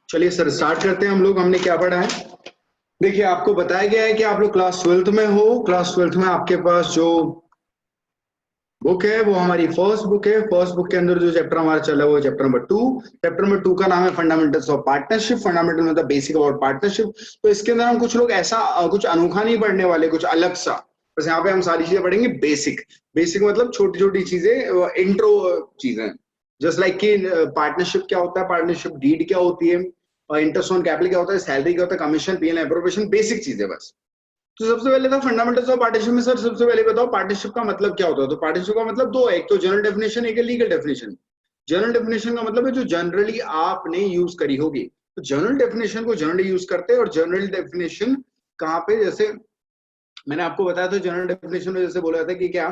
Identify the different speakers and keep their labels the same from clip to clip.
Speaker 1: चलिए sir start करते हैं हम लोग। हमने क्या पढ़ा है? देखिए आपको बताया गया है कि आप लोग क्लास 12th में हो। क्लास 12th में आपके पास जो बुक है वो हमारी फर्स्ट बुक है। फर्स्ट बुक के अंदर जो चैप्टर हमारा चला वो चैप्टर नंबर 2। चैप्टर नंबर 2 का नाम है फंडामेंटल्स ऑफ पार्टनरशिप। फंडामेंटल मतलब बेसिक अबाउट पार्टनरशिप। तो इसके अंदर हम कुछ लोग ऐसा कुछ अनोखा नहीं पढ़ने वाले, कुछ अलग सा। बस यहाँ पे हम सारी चीजें पढ़ेंगे बेसिक। बेसिक मतलब छोटी छोटी चीजें, इंट्रो चीजें। जस्ट लाइक कि पार्टनरशिप क्या होता है, पार्टनरशिप डीड क्या होती है, और इंटरेस्ट ऑन कैपिटल क्या होता है, सैलरी क्या होता है, कमीशन, पीएल एप्रोप्रिएशन, बेसिक चीजें बस। तो सबसे पहले था फंडामेंटल्स ऑफ पार्टनरशिप में। सर सबसे पहले बताओ पार्टनरशिप का मतलब क्या होता है? तो पार्टनरशिप का मतलब दो है, एक तो जनरल डेफिनेशन, एक है लीगल डेफिनेशन। जनरल डेफिनेशन का मतलब है जो जनरली आपने यूज करी होगी। तो जनरल डेफिनेशन को जनरली यूज करते हैं। और जनरल डेफिनेशन कहाँ पे, जैसे मैंने आपको बताया था जनरल डेफिनेशन में जैसे बोला जाता है कि क्या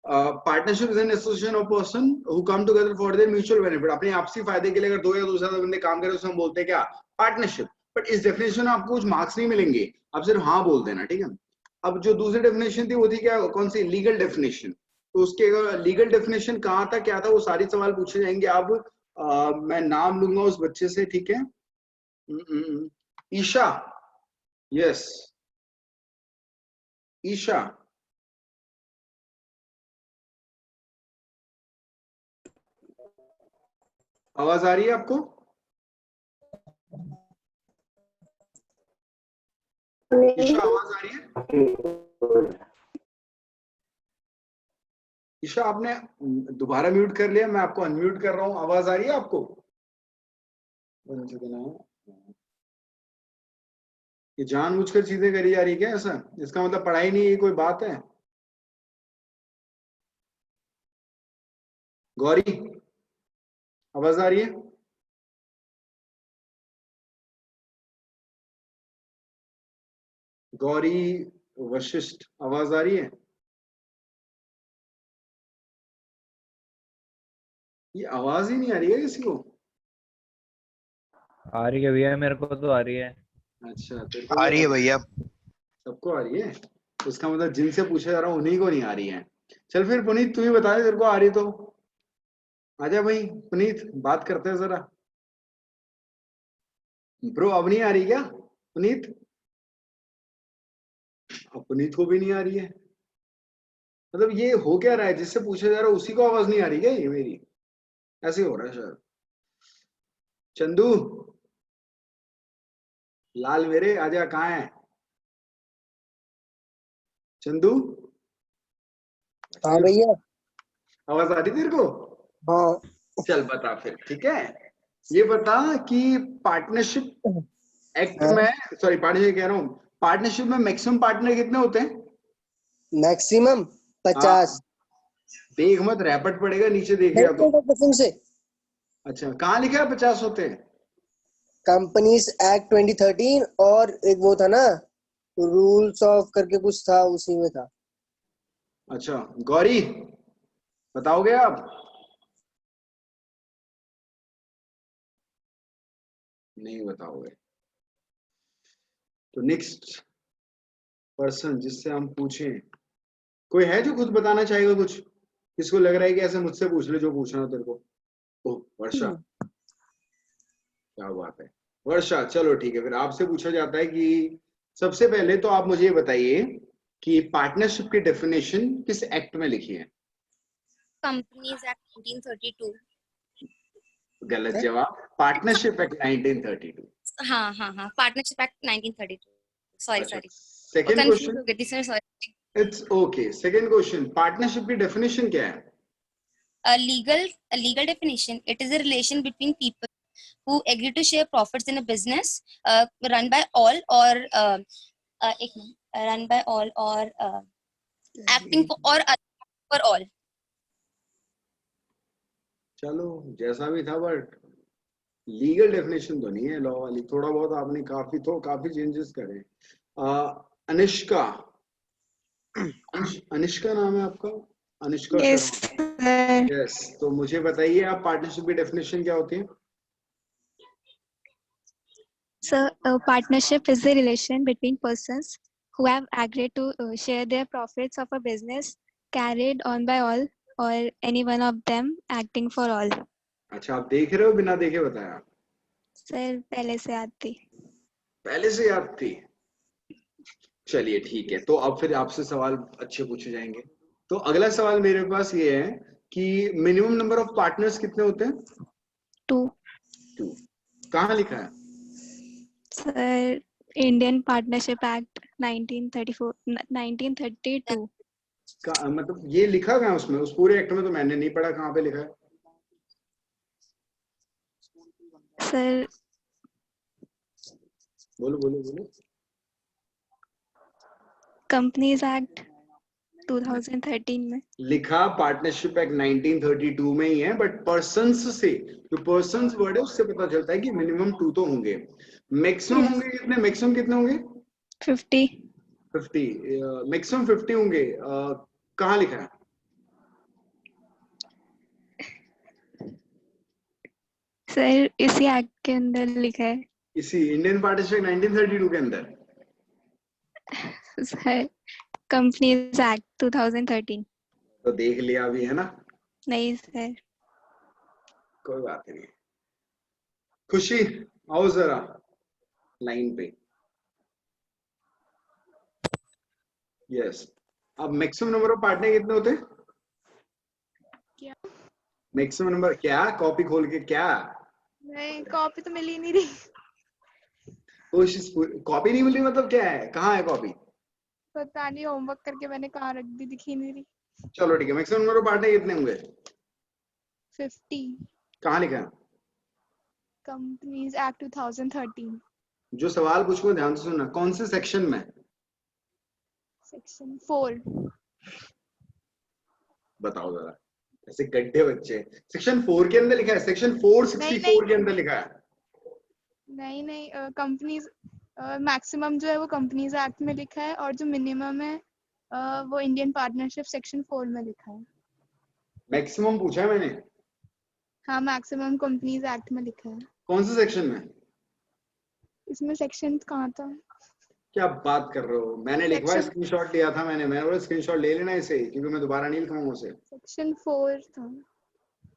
Speaker 1: partnership is an association of person who come together for their mutual benefit. अपने आपसी फायदे के लिए अगर दो या दो से ज्यादा बंदे काम करें तो हम बोलते हैं क्या? पार्टनरशिप। बट इस डेफिनेशन में आपको कुछ मार्क्स नहीं मिलेंगे, आप सिर्फ हाँ बोल देना, ठीक है। अब जो दूसरी डेफिनेशन थी वो थी क्या, कौन सी? Legal definition. तो उसके लीगल डेफिनेशन कहाँ था, क्या था, वो सारे सवाल पूछे जाएंगे। अब मैं नाम लूंगा उस बच्चे से, ठीक है। ईशा। यस ईशा। आवाज आ रही है आपको? ईशा आवाज आ रही है? ईशा आपने दोबारा म्यूट कर लिया, मैं आपको अनम्यूट कर रहा हूँ। आवाज आ रही है आपको? ये जानबूझकर चीजें करी जा रही है क्या ऐसा? इसका मतलब पढ़ाई नहीं है, कोई बात है? गौरी आवाज आ रही है? गौरी वशिष्ठ आवाज आ रही है? ये आवाज ही नहीं आ रही है किसी को?
Speaker 2: आ रही है भैया, मेरे को तो आ रही है।
Speaker 1: अच्छा
Speaker 3: आ रही है भैया।
Speaker 1: सबको आ रही है? इसका मतलब जिनसे पूछा जा रहा हूँ उन्हीं को नहीं आ रही है। चल फिर पुनीत तू ही बता दे, तेरे को आ रही तो आजा भाई। पुनीत बात करते हैं जरा। ब्रो अब नहीं आ रही क्या पुनीत? अब पुनीत को भी नहीं आ रही है। मतलब ये हो क्या रहा है, जिससे पूछा जा रहा है उसी को आवाज नहीं आ रही क्या ये मेरी? ऐसे हो रहा है शायद। चंदू लाल मेरे आजा, कहाँ है चंदू?
Speaker 4: हाँ भैया।
Speaker 1: आवाज आ रही तेरे को?
Speaker 4: हाँ।
Speaker 1: चल बता फिर, ठीक है। ये बता कि पार्टनरशिप एक्ट में, सॉरी पार्टनरशिप कह रहा हूँ, पार्टनरशिप में मैक्सिमम पार्टनर कितने होते हैं?
Speaker 4: मैक्सिमम 50।
Speaker 1: देख मत, रैपट पड़ेगा नीचे देखेगा तो।
Speaker 4: कसम से।
Speaker 1: अच्छा कहाँ लिखा है 50 होते हैं?
Speaker 4: कंपनीज एक्ट 2013 और एक वो था ना, रूल्स ऑफ करके कुछ था, उसी में था।
Speaker 1: अच्छा गौरी बताओगे आप? नहीं बताओगे तो नेक्स्ट पर्सन जिससे हम पूछें, कोई है जो खुद बताना चाहेगा कुछ? किसको लग रहा है कि ऐसे मुझसे पूछ ले जो पूछना तेरे को? ओह वर्षा, क्या बात है वर्षा। चलो ठीक है, फिर आपसे पूछा जाता है कि सबसे पहले तो आप मुझे बताइए कि पार्टनरशिप की डेफिनेशन किस एक्ट में लिखी है?
Speaker 5: Companies act 1932।
Speaker 1: गलत जवाब। Partnership act 1932।
Speaker 5: हाँ हाँ हाँ, पार्टनरशिप एक्ट 1932। सॉरी
Speaker 1: अच्छा
Speaker 5: सॉरी,
Speaker 1: सेकंड
Speaker 5: कंफ्यूज
Speaker 1: क्वेश्चन।
Speaker 5: हो गई थी sir, sorry.
Speaker 1: It's okay. Second question, partnership की डेफिनेशन क्या है?
Speaker 5: A legal definition, it is a relation between people who agree to share profits in a business run by all or एक minute, run by all or acting for or for all।
Speaker 1: चलो जैसा भी था, but legal definition तो नहीं है law वाली। थोड़ा बहुत आपने काफी चेंजेस करे। अनिष्का, अनिष्का नाम है आपका? अनिष्का शर्मा। यस तो मुझे बताइए आप पार्टनरशिप की डेफिनेशन क्या होती है?
Speaker 6: So, a partnership is a relation between persons who have agreed to share their profits of a business carried on by all or any one of them acting for all.
Speaker 1: अच्छा, आप देख रहे हो बिना देखे बताया?
Speaker 6: सर पहले से आती.
Speaker 1: पहले से याद थी। चलिए ठीक है, तो अब फिर आपसे सवाल अच्छे पूछे जाएंगे। तो अगला सवाल मेरे पास ये है कि मिनिमम नंबर ऑफ पार्टनर्स कितने होते हैं?
Speaker 6: 2.
Speaker 1: 2। कहाँ लिखा है?
Speaker 6: Sir Indian partnership act 1932.
Speaker 1: मतलब ये लिखा कहाँ उसमें? उस पूरे एक्ट में तो मैंने नहीं पढ़ा, कहाँ पे लिखा है?
Speaker 6: सर
Speaker 1: बोलो बोलो बोलो।
Speaker 6: कंपनीज एक्ट 2013 में
Speaker 1: लिखा पार्टनरशिप एक्ट 1932 में ही है, बट पर्सन्स से, जो पर्सन्स वर्ड है उससे पता चलता है कि मिनिमम 2 तो होंगे। मैक्सिमम होंगे कितने? मैक्सिमम कितने होंगे?
Speaker 6: 50.
Speaker 1: 50। मैक्सिमम 50 होंगे। कहाँ लिखा है?
Speaker 6: सर इसी एक्ट के अंदर लिखा है.
Speaker 1: इसी इंडियन पार्टनरशिप 1932 के अंदर?
Speaker 6: Sir companies act 2013.
Speaker 1: तो देख लिया अभी, है ना?
Speaker 6: नहीं सर.
Speaker 1: कोई बात नहीं। खुशी, आओ जरा लाइन पे। यस। अब मैक्सिमम नंबर ऑफ पार्टनर कितने होते हैं?
Speaker 3: क्या?
Speaker 1: मैक्सिमम नंबर क्या? कॉपी खोल के क्या?
Speaker 3: नहीं, कॉपी तो मिल ही नहीं रही।
Speaker 1: कोशिश कॉपी नहीं मिल रही मतलब क्या है? कहाँ है कॉपी?
Speaker 3: पता नहीं, होमवर्क करके मैंने कहाँ रख दी, दिखी नहीं रही।
Speaker 1: चलो ठीक है, मैक्सिमम नंबर ऑफ पार्टनर कितने होंगे?
Speaker 3: 50.
Speaker 1: कहाँ लिखा है?
Speaker 3: कंपनीज एक्ट 2013
Speaker 1: जो सवाल पूछूंगा ध्यान से सुनना, कौन से सेक्शन में?
Speaker 3: सेक्शन 4.
Speaker 1: बताओ जरा, ऐसे गड्ढे बच्चे। सेक्शन 4 के अंदर लिखा है? सेक्शन 464 के अंदर लिखा है?
Speaker 3: नहीं, कंपनीज मैक्सिमम जो है वो कंपनीज एक्ट में लिखा है, और जो मिनिमम है वो इंडियन पार्टनरशिप सेक्शन 4 में लिखा है।
Speaker 1: मैक्सिमम पूछा है मैंने।
Speaker 3: हाँ, मैक्सिमम कंपनीज एक्ट में लिखा है।
Speaker 1: कौन से सेक्शन में?
Speaker 3: इसमें सेक्शन कहाँ था?
Speaker 1: क्या बात कर रहे हो? मैंने लिखवा, स्क्रीनशॉट लिया था मैंने बोला स्क्रीनशॉट ले लेना इसे, क्योंकि मैं दोबारा नहीं लिखूंगा उसे।
Speaker 3: सेक्शन 4 था।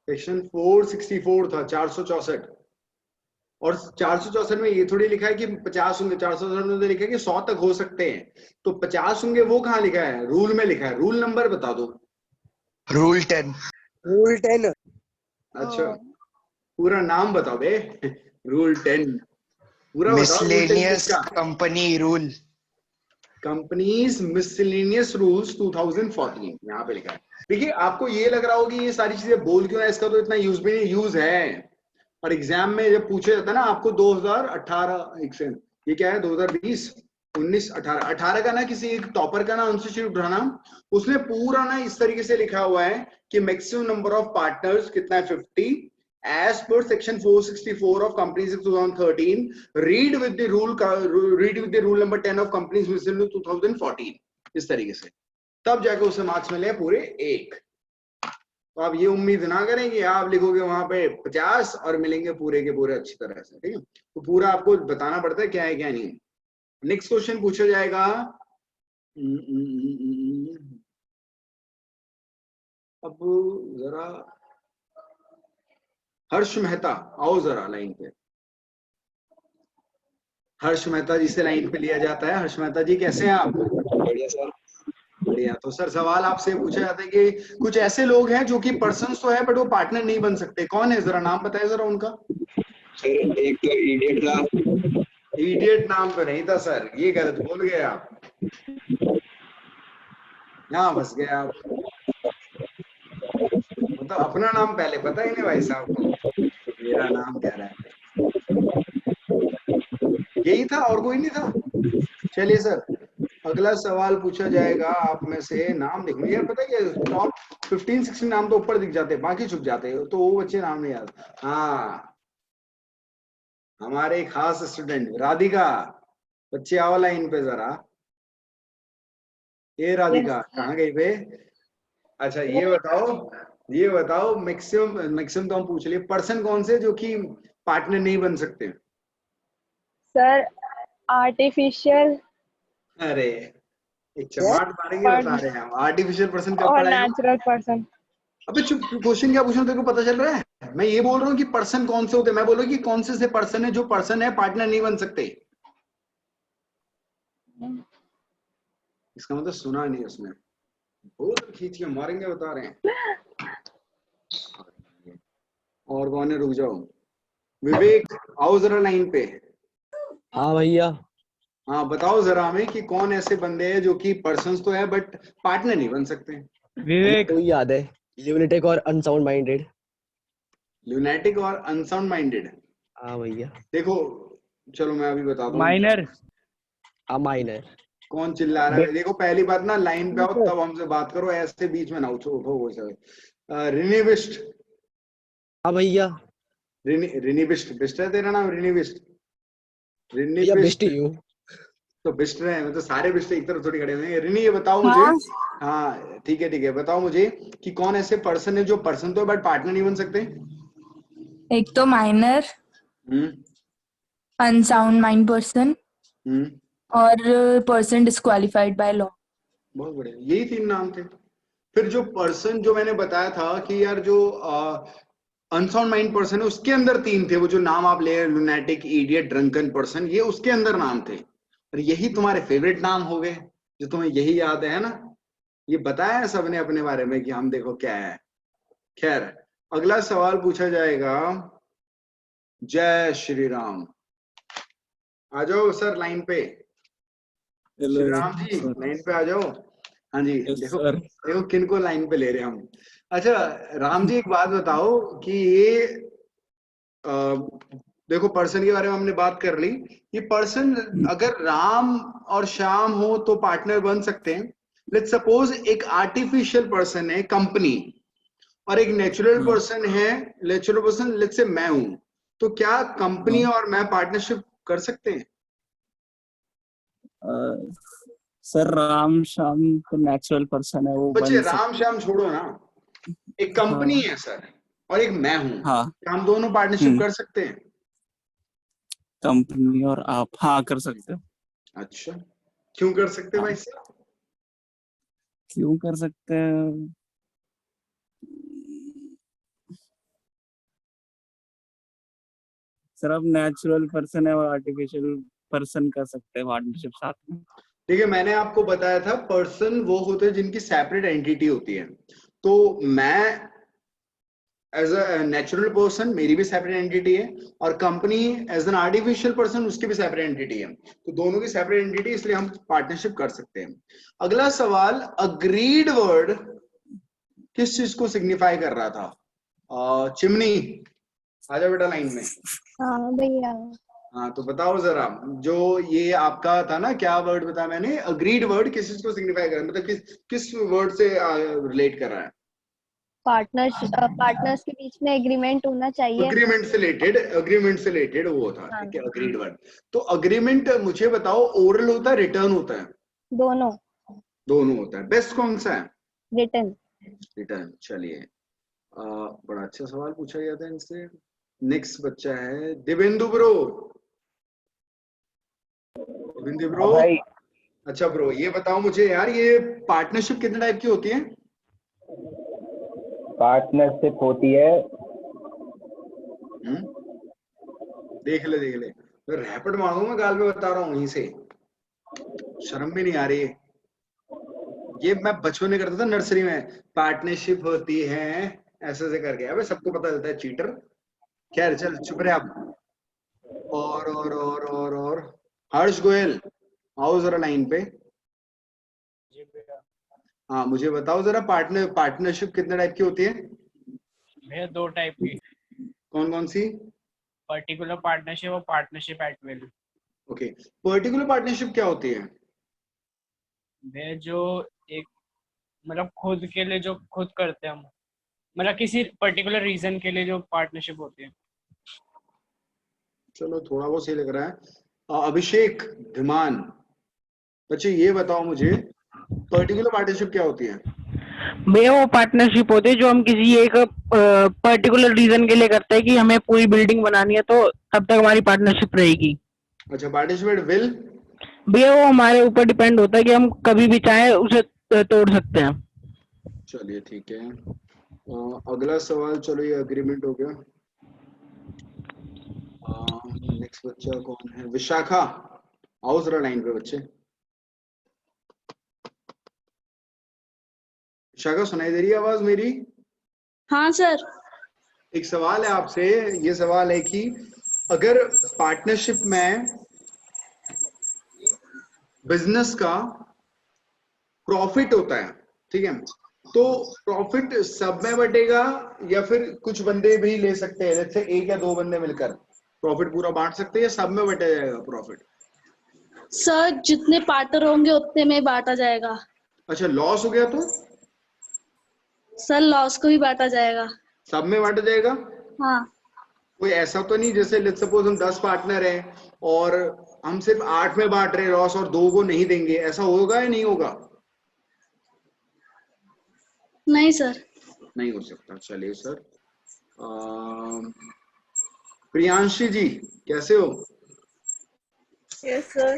Speaker 1: सेक्शन 464 था, 464। और 464 में ये थोड़ी लिखा है कि 50 होंगे। 464 में तो लिखा है कि 100 तक हो सकते हैं, तो 50 होंगे वो कहाँ लिखा है? रूल में लिखा है। रूल नंबर बता दो।
Speaker 7: रूल 10।
Speaker 4: रूल 10।
Speaker 1: अच्छा, पूरा नाम बताओ बे। रूल 10 पूरा बताओ।
Speaker 7: Miscellaneous company rule.
Speaker 1: Companies miscellaneous rules 2014 यहाँ पे लिखा है। देखिए, आपको ये लग रहा होगा कि ये सारी चीजें बोल क्यों है, इसका तो इतना यूज भी नहीं। यूज है, और एग्जाम में जब पूछा जाता है ना आपको 2018 ये क्या है 2020 19 18 का ना, किसी एक टॉपर का ना इंस्टीट्यूट उठाना, उसने पूरा ना इस तरीके से लिखा हुआ है कि मैक्सिमम नंबर ऑफ पार्टनर्स कितना है? 50 as per section 464 of companies act 2013, read with the rule number 10 of companies miscellaneous 2014, इस तरीके से, तब जाके उसे मार्क्स मिले पूरे 1। तो आप ये उम्मीद ना करें कि आप लिखोगे वहां पे 50 और मिलेंगे पूरे के पूरे अच्छी तरह से, ठीक है? तो पूरा आपको बताना पड़ता है क्या है क्या नहीं। नेक्स्ट क्वेश्चन पूछा जाएगा। अब जरा हर्ष मेहता, आओ जरा लाइन पे। हर्ष मेहता जी से लाइन पे लिया जाता है। हर्ष मेहता जी कैसे हैं आप?
Speaker 8: बढ़िया सर।
Speaker 1: बढ़िया। तो सर सवाल आपसे पूछा जाता है कि कुछ ऐसे लोग हैं जो कि पर्सन्स तो है बट वो पार्टनर नहीं बन सकते, कौन है? जरा नाम बताए जरा उनका।
Speaker 8: सर एक तो इडियट था।
Speaker 1: इडियट नाम तो नहीं था सर, ये गलत बोल गए आप, यहाँ फंस गए आप। मतलब अपना नाम पहले पता ही नहीं भाई साहब को, मेरा नाम कह रहा है। यही था और कोई नहीं था? चलिए सर, अगला सवाल पूछा जाएगा आप में से। नाम देखो यार, पता है कि टॉप 15-16 नाम तो ऊपर दिख जाते हैं, बाकी छुप जाते हैं, तो वो बच्चे नाम नहीं याद। हाँ, हमारे खास स्टूडेंट राधिका, बच्चे आओ लाइन पे जरा। ये राधिका कहाँ गई बे? अच्छा ये बताओ मैक्सिमम तो हम पूछ लिए, पर्सन कौन से जो कि पार्टनर नहीं बन सकते?
Speaker 9: सर आर्टिफिशियल
Speaker 1: अरे एक चमाट मारेंगे बता रहे हैं हम। आर्टिफिशियल पर्सन कब
Speaker 9: और
Speaker 1: पढ़ाए?
Speaker 9: Natural person.
Speaker 1: अबे चुप, क्वेश्चन क्या पूछना तेरे को पता चल रहा है? मैं ये बोल रहा हूँ कि पर्सन कौन से होते हैं, मैं बोल रहा हूँ कि कौन से पर्सन है जो पर्सन है पार्टनर नहीं बन सकते। इसका मतलब सुना नहीं उसने, बहुत खींच के मारेंगे बता रहे हैं। और कौन है, रुक जाओ, विवेक आओ जरा लाइन पे।
Speaker 10: हाँ भैया।
Speaker 1: हाँ बताओ जरा हमें कि कौन ऐसे बंदे हैं जो कि पर्सन्स तो है बट पार्टनर नहीं बन सकते।
Speaker 2: विवेक
Speaker 10: तो याद है, ल्यूनेटिक और अनसाउंड माइंडेड।
Speaker 1: ल्यूनेटिक और अनसाउंड माइंडेड।
Speaker 10: हाँ भैया।
Speaker 1: देखो चलो मैं अभी बता दूं।
Speaker 2: माइनर।
Speaker 10: हाँ माइनर।
Speaker 1: कौन चिल्ला रहा है? देखो पहली बात ना, लाइन पे आओ तब हमसे बात करो, ऐसे बीच में ना उठो उठो वो सब। रिनिविस्ट।
Speaker 10: हाँ भैया।
Speaker 1: रिनिविस्ट, बिस्ट है तेरा नाम? रिनिविस्ट,
Speaker 10: भैया बेस्ट
Speaker 1: रिनिविस्ट।
Speaker 10: ही हूँ।
Speaker 1: तो बिस्ट है, मतलब सारे बिस्ट एक तरफ थोड़ी खड़े हुए हैं। रिनी ये बताओ मुझे। हाँ ठीक है, बताओ मुझे कि कौन ऐसे पर्सन है जो पर्सन तो है बट पार्टनर नहीं बन सकते।
Speaker 11: एक तो माइनर,
Speaker 1: हम्म
Speaker 11: अनसाउंड माइंड पर्सन
Speaker 1: हम्म
Speaker 11: और पर्सन डिस्क्वालिफाइड बाय लॉ।
Speaker 1: बहुत बढ़िया, यही 3 नाम थे। फिर जो पर्सन जो मैंने बताया था कि यार जो अनसाउंड माइंड पर्सन है उसके अंदर 3 थे, वो जो नाम आप ले रहे, लुनेटिक, इडियट, ड्रंकन पर्सन, ये उसके अंदर नाम थे। और यही तुम्हारे फेवरेट नाम हो गए जो तुम्हें यही याद है ना? ये बताया है सबने अपने बारे में कि हम देखो क्या है। खैर अगला सवाल पूछा जाएगा। जय श्री राम। आ जाओ सर लाइन पे। श्री राम जी लाइन पे आ जाओ। हाँ जी देखो देखो किनको लाइन पे ले रहे हैं हम। अच्छा राम जी एक बात बताओ कि ये देखो पर्सन के बारे में हमने बात कर ली। ये पर्सन अगर राम और श्याम हो तो पार्टनर बन सकते हैं। लेट्स सपोज एक आर्टिफिशियल पर्सन है कंपनी और एक नेचुरल पर्सन है, नेचुरल पर्सन लेट्स से मैं हूं, तो क्या कंपनी और मैं पार्टनरशिप कर सकते हैं?
Speaker 12: सर राम श्याम तो नेचुरल पर्सन है, वो
Speaker 1: बच्चे
Speaker 12: बन
Speaker 1: राम श्याम छोड़ो ना, एक कंपनी है सर और एक मैं हूं, क्या हम दोनों पार्टनरशिप कर सकते हैं?
Speaker 12: कंपनी और आप हाँ कर सकते हो।
Speaker 1: अच्छा क्यों कर सकते हैं भाई साहब?
Speaker 12: क्यों कर सकते हैं सर? अब नेचुरल पर्सन है और आर्टिफिशियल पर्सन कर सकते हैं पार्टनरशिप साथ में।
Speaker 1: देखिए मैंने आपको बताया था पर्सन वो होते हैं जिनकी सेपरेट एंटिटी होती है। तो मैं एज अ नेचुरल पर्सन मेरी भी सेपरेट एंटिटी है और company as an artificial person उसकी भी सेपरेट एंटिटी है। तो दोनों की सेपरेट एंटिटी, इसलिए हम पार्टनरशिप कर सकते हैं। अगला सवाल, अग्रीड वर्ड किस चीज को सिग्निफाई कर रहा था? चिमनी आजा बेटा लाइन में।
Speaker 6: हाँ भैया।
Speaker 1: हाँ तो बताओ जरा, जो ये आपका था ना, क्या वर्ड बताया मैंने? अग्रीड वर्ड किस चीज को सिग्निफाई कर रहा है, मतलब किस वर्ड से रिलेट कर रहा है?
Speaker 6: पार्टनर्स के बीच में एग्रीमेंट होना चाहिए।
Speaker 1: अग्रीमेंट से रिलेटेड वो था। ठीक है अग्रीड वर्ड। तो अग्रीमेंट मुझे बताओ, ओरल होता है रिटर्न होता है?
Speaker 6: दोनों।
Speaker 1: दोनों होता है। बेस्ट कौन सा है?
Speaker 6: रिटर्न।
Speaker 1: चलिए बड़ा अच्छा सवाल पूछा गया था इनसे। नेक्स्ट बच्चा है दिवेंदु ब्रो। दिवेंदु ब्रो
Speaker 13: भाई।
Speaker 1: अच्छा ब्रो ये बताओ मुझे यार, ये पार्टनरशिप कितने टाइप की होती है?
Speaker 13: पार्टनरशिप होती है
Speaker 1: देख ले तो रैपिड मारूंगा मैं, गाल पे बता रहा हूँ यहीं से, शर्म भी नहीं आ रही है। ये मैं बचपन में करता था नर्सरी में, पार्टनरशिप होती है ऐसे ऐसे करके। अबे सबको पता चलता है चीटर। खैर चल चुप रहे आप। और हर्ष गोयल आओ जरा लाइन पे। हाँ मुझे बताओ जरा, पार्टनरशिप कितने टाइप की होती है?
Speaker 2: भैया 2 टाइप की।
Speaker 1: कौन कौन सी?
Speaker 2: पर्टिकुलर पार्टनरशिप और partnership at will.
Speaker 1: Okay particular partnership क्या होती है?
Speaker 2: भैया जो एक मतलब खुद के लिए जो खुद करते हैं हम, मतलब किसी पर्टिकुलर रीजन के लिए जो पार्टनरशिप होती है।
Speaker 1: चलो थोड़ा बहुत सही लग रहा है। अभिषेक धीमान, बच्चे ये बताओ मुझे पर्टिकुलर पार्टनरशिप क्या होती है?
Speaker 14: भैया वो पार्टनरशिप होती है जो हम किसी एक पर्टिकुलर रीजन के लिए करते हैं कि हमें पूरी बिल्डिंग बनानी है, तो तब तक हमारी पार्टनरशिप रहेगी।
Speaker 1: अच्छा पार्टनरशिप एट विल?
Speaker 14: भैया वो हमारे ऊपर डिपेंड होता है कि हम कभी भी चाहे उसे तोड़ सकते हैं।
Speaker 1: चलिए ठीक है। अगला सवाल, चलो ये अग्रीमेंट हो गया। नेक्स्ट बच्चा कौन है? विशाखा, आओ जरा लाइन पे बच्चे। विशाखा सुनाई दे रही है आवाज मेरी?
Speaker 15: हाँ सर।
Speaker 1: एक सवाल है आपसे, ये सवाल है कि अगर पार्टनरशिप में बिजनेस का प्रॉफिट होता है, ठीक है, तो प्रॉफिट सब में बटेगा या फिर कुछ बंदे भी ले सकते हैं, जैसे एक या दो बंदे मिलकर प्रॉफिट पूरा बांट सकते हैं, या सब में बटा जाएगा प्रॉफिट?
Speaker 15: सर जितने पार्टनर होंगे उतने में बांटा जाएगा।
Speaker 1: अच्छा, लॉस हो गया तो?
Speaker 15: सर लॉस को भी बांटा जाएगा।
Speaker 1: सब में बांटा जाएगा?
Speaker 15: हाँ।
Speaker 1: कोई ऐसा तो नहीं जैसे लेट्स सपोज हम 10 पार्टनर हैं और हम सिर्फ 8 में बांट रहे हैं लॉस और 2 को नहीं देंगे, ऐसा होगा या नहीं होगा?
Speaker 15: नहीं सर।
Speaker 1: नहीं हो सकता। चलिए सर, प्रियांशी जी कैसे हो?
Speaker 9: Yes sir.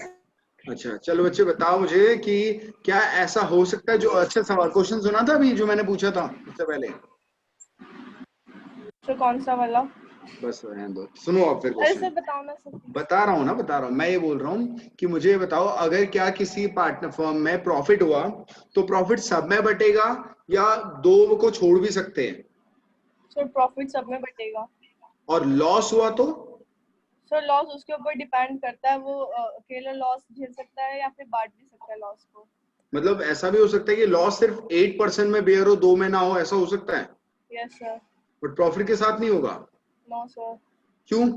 Speaker 1: अच्छा चलो बच्चे बताओ मुझे कि क्या ऐसा हो सकता है जो, अच्छा सवाल क्वेश्चन सुना था अभी जो मैंने पूछा था इससे पहले?
Speaker 9: तो कौन सा वाला?
Speaker 1: बस रहने दो, सुनो आप फिर
Speaker 9: अरे
Speaker 1: क्वेश्चन।
Speaker 9: सर बताओ ना सर।
Speaker 1: बता रहा हूँ मैं ये बोल रहा हूँ कि मुझे बताओ, अगर क्या किसी पार्टनर फर्म में प्रॉफिट हुआ तो प्रॉफिट सब में बटेगा या 2 को छोड़ भी सकते हैं?
Speaker 9: सर प्रॉफिट सब में बटेगा।
Speaker 1: और लॉस हुआ तो?
Speaker 9: सर लॉस उसके ऊपर डिपेंड करता है, वो अकेला लॉस झेल सकता है या फिर बांट भी सकता है लॉस को।
Speaker 1: मतलब ऐसा भी हो सकता है कि लॉस सिर्फ 8% में बेयर हो, 2 में ना हो, ऐसा हो सकता है?
Speaker 9: Yes sir.
Speaker 1: बट प्रॉफिट के साथ नहीं होगा?
Speaker 9: No sir.
Speaker 1: क्यों?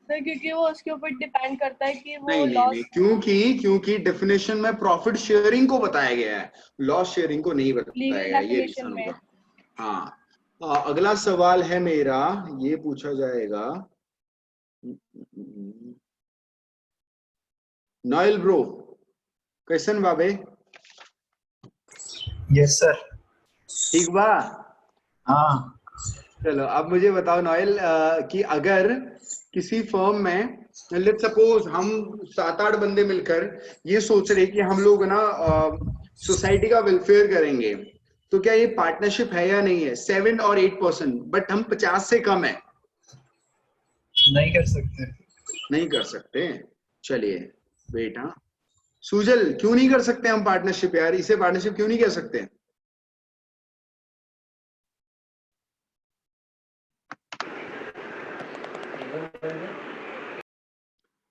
Speaker 9: सर क्योंकि वो उसके ऊपर डिपेंड करता है कि वो
Speaker 1: नहीं
Speaker 9: लॉस।
Speaker 1: क्योंकि डेफिनेशन में प्रॉफिट शेयरिंग को बताया गया है, लॉस शेयरिंग को नहीं बताया गया, ये रीजन होगा। हाँ, अगला सवाल है मेरा, ये पूछा जाएगा, नॉयल ब्रो कैसन बाबे?
Speaker 16: Yes sir.
Speaker 1: ठीक बा?
Speaker 16: हाँ।
Speaker 1: चलो अब मुझे बताओ नॉयल, कि अगर किसी फर्म में लेट्स सपोज हम 7-8 बंदे मिलकर ये सोच रहे कि हम लोग ना सोसाइटी का वेलफेयर करेंगे, तो क्या ये पार्टनरशिप है या नहीं है? 7 और 8%, बट हम 50 से कम है।
Speaker 16: नहीं कर सकते।
Speaker 1: नहीं कर सकते? चलिए वेट। हाँ सुजल, क्यों नहीं कर सकते हम पार्टनरशिप यार? इसे पार्टनरशिप क्यों नहीं कह सकते?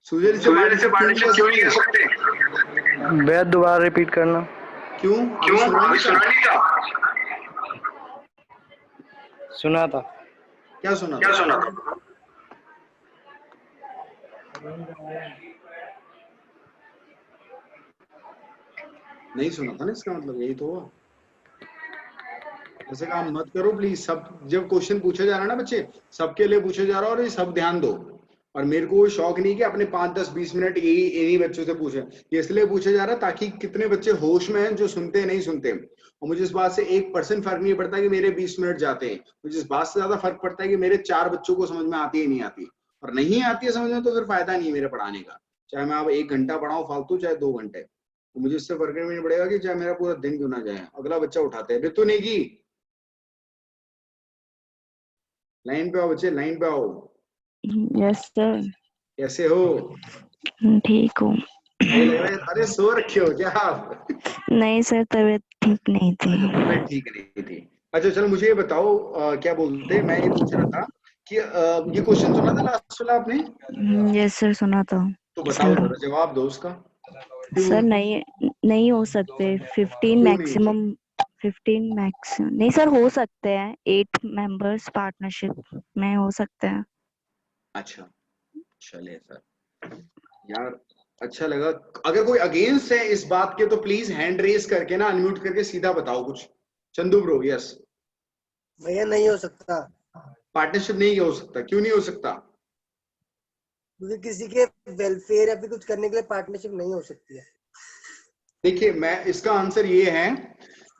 Speaker 1: सुजल इसे पार्टनरशिप क्यों नहीं कह सकते?
Speaker 10: भैया दोबारा रिपीट करना।
Speaker 1: क्यों?
Speaker 10: सुना था।
Speaker 1: क्या सुना था? नहीं सुना था ना, इसका मतलब यही तो हुआ। ऐसे काम मत करो प्लीज। सब जब क्वेश्चन पूछा जा रहा है ना बच्चे, सबके लिए पूछा जा रहा है और ये सब ध्यान दो। और मेरे को शौक नहीं कि अपने 5, 10, 20 मिनट यही इन्हीं बच्चों से पूछे, ये इसलिए पूछा जा रहा है ताकि कितने बच्चे होश में हैं जो सुनते हैं नहीं सुनते। और मुझे इस बात से 1% फर्क नहीं पड़ता कि मेरे 20 मिनट जाते हैं, मुझे इस बात से ज्यादा फर्क पड़ता है कि मेरे 4 बच्चों को समझ में आती है नहीं आती। और नहीं आती है समझ में तो फिर फायदा नहीं है मेरे पढ़ाने का, चाहे मैं अब 1 घंटा पढ़ाऊं फालतू, चाहे 2 घंटे, तो मुझे इससे फर्क नहीं पड़ेगा कि चाहे मेरा पूरा दिन क्यों ना जाए। अगला बच्चा उठाते हैं। ऋतु नेगी, लाइन पे आओ बच्चे, लाइन पे आओ।
Speaker 17: Yes sir.
Speaker 1: कैसे हो?
Speaker 17: ठीक हूँ।
Speaker 1: अरे सो रखे हो क्या आप?
Speaker 17: नहीं सर, तबीयत ठीक नहीं थी।
Speaker 1: तबीयत ठीक नहीं थी? अच्छा चलो मुझे ये बताओ, क्या बोलते, मैं ये पूछ रहा था कि ये क्वेश्चन सुना था लास्ट वाला आपने?
Speaker 17: यस सर सुना था।
Speaker 1: तो बताओ जरा, जवाब दो उसका।
Speaker 17: सर नहीं हो सकते। 15 मैक्सिमम। 15 मैक्सिमम नहीं सर, हो सकते हैं 8 मेंबर्स पार्टनरशिप में हो सकते हैं।
Speaker 1: अच्छा चलिए सर, यार अच्छा लगा। अगर कोई अगेंस्ट है इस बात के तो प्लीज हैंड रेस करके ना अनम्यूट करके सीधा बताओ कुछ। चंदू ब्रो, यस
Speaker 4: भैया नहीं हो सकता।
Speaker 1: पार्टनरशिप नहीं हो सकता? क्यों नहीं हो सकता?
Speaker 4: क्योंकि किसी के वेलफेयर या फिर कुछ करने के लिए पार्टनरशिप नहीं हो सकती है।
Speaker 1: देखिए मैं इसका आंसर ये है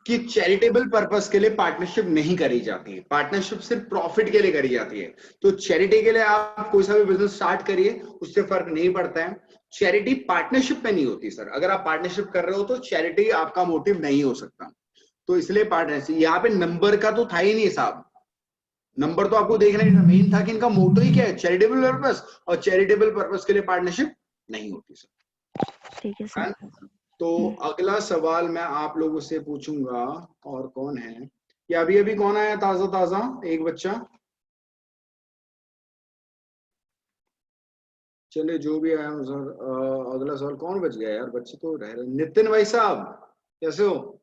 Speaker 1: कि चैरिटेबल पर्पस के लिए पार्टनरशिप नहीं करी जाती है, पार्टनरशिप सिर्फ प्रॉफिट के लिए करी जाती है। तो चैरिटी के लिए आप कोई सा भी बिजनेस स्टार्ट करिए, उससे फर्क नहीं पड़ता है। चैरिटी पार्टनरशिप में नहीं होती सर। अगर आप पार्टनरशिप कर रहे हो तो चैरिटी आपका मोटिव नहीं हो सकता। तो इसलिए पार्टनरशिप। यहाँ पे नंबर का तो था ही नहीं साहब, नंबर तो आपको देखना ही था, मेन था कि इनका मोटो ही क्या है, चैरिटेबल पर्पस, और चैरिटेबल पर्पस के लिए पार्टनरशिप नहीं होती सर।
Speaker 17: ठीक है सर।
Speaker 1: तो अगला सवाल मैं आप लोगों से पूछूंगा, और कौन है ये अभी अभी कौन आया ताजा ताजा, एक बच्चा, चले जो भी आया सर। अगला सवाल कौन बच गया यार, बच्चे तो रह रहे। नितिन भाई साहब कैसे हो,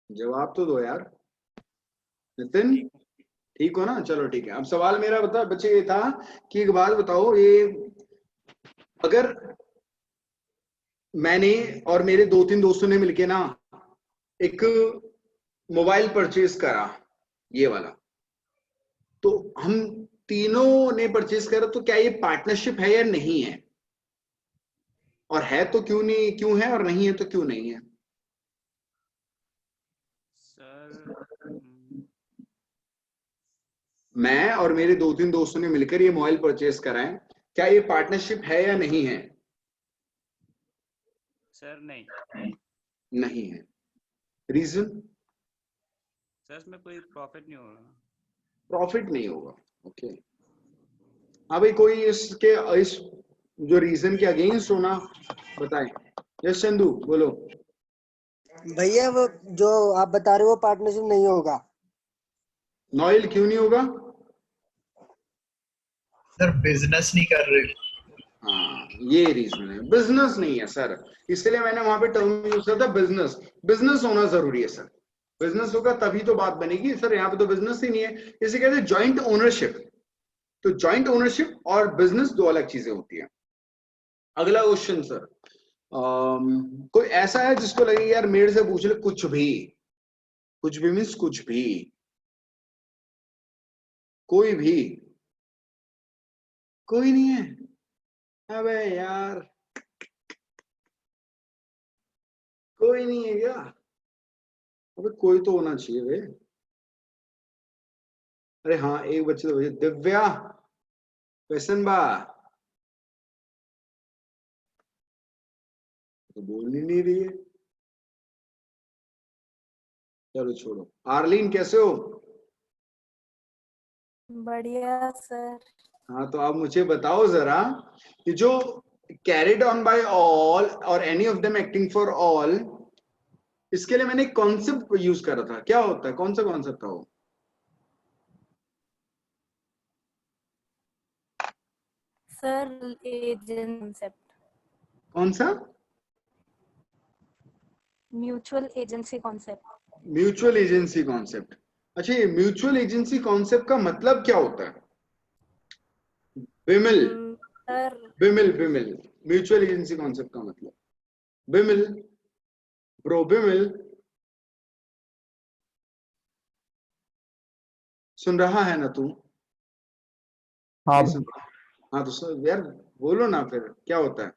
Speaker 1: जवाब तो दो यार। नितिन ठीक हो ना, चलो ठीक है। अब सवाल मेरा बता बच्चे ये था कि एक बात बताओ, ये अगर मैंने और मेरे 2-3 दोस्तों ने मिलके ना एक मोबाइल परचेज करा, ये वाला, तो हम तीनों ने परचेज करा, तो क्या ये पार्टनरशिप है या नहीं है, और है तो क्यों नहीं, क्यों है, और नहीं है तो क्यों नहीं है? मैं और मेरे 2-3 दोस्तों ने मिलकर ये मोबाइल परचेज करा है, क्या ये पार्टनरशिप है या नहीं है?
Speaker 12: सर नहीं,
Speaker 1: नहीं है। रीजन?
Speaker 12: सर इसमें कोई प्रॉफिट नहीं होगा।
Speaker 1: प्रॉफिट नहीं होगा, ओके। हाँ भाई, कोई इसके इस जो रीजन के अगेंस्ट होना बताएं। यस चंदू बोलो।
Speaker 4: भैया वो जो आप बता रहे हो पार्टनरशिप नहीं होगा।
Speaker 1: नॉयल क्यों नहीं होगा?
Speaker 16: सर बिजनेस नहीं कर रहे।
Speaker 1: हाँ ये रीजन है, बिजनेस नहीं है सर, इसलिए मैंने वहां पे टर्म यूज किया था बिजनेस। बिजनेस होना जरूरी है सर, बिजनेस होगा तभी तो बात बनेगी सर। यहाँ पे तो बिजनेस ही नहीं है, इसे कहते हैं जॉइंट ओनरशिप। तो जॉइंट ओनरशिप और बिजनेस दो अलग चीजें होती है। अगला क्वेश्चन सर, कोई ऐसा है जिसको लगे यार मेरे से पूछ ले कुछ भी, कुछ भी मीन्स कुछ भी, कोई भी, कोई नहीं है? अबे यार कोई नहीं है क्या? अबे कोई तो होना चाहिए भाई। अरे हाँ एक बच्चे तो, दिव्या क्वेश्चन बा तो बोल ही नहीं रही है, चलो छोड़ो। आर्लिन कैसे हो?
Speaker 18: बढ़िया सर।
Speaker 1: हाँ तो आप मुझे बताओ जरा कि जो कैरिड ऑन बाय ऑल और any of them acting for all, इसके लिए मैंने एक कॉन्सेप्ट यूज करा था, क्या होता है, कौन सा कॉन्सेप्ट था वो?
Speaker 18: Sir agent concept.
Speaker 1: कौन सा?
Speaker 18: Mutual agency concept.
Speaker 1: Mutual agency concept. अच्छा ये म्यूचुअल एजेंसी कॉन्सेप्ट का मतलब क्या होता है? बिमिल बिमिल बिमिल म्यूचुअल एजेंसी कॉन्सेप्ट का मतलब बिमिल, ब्रो बिमिल सुन रहा है ना तू?
Speaker 13: हाँ
Speaker 1: हाँ तो सर यार बोलो ना, फिर क्या होता है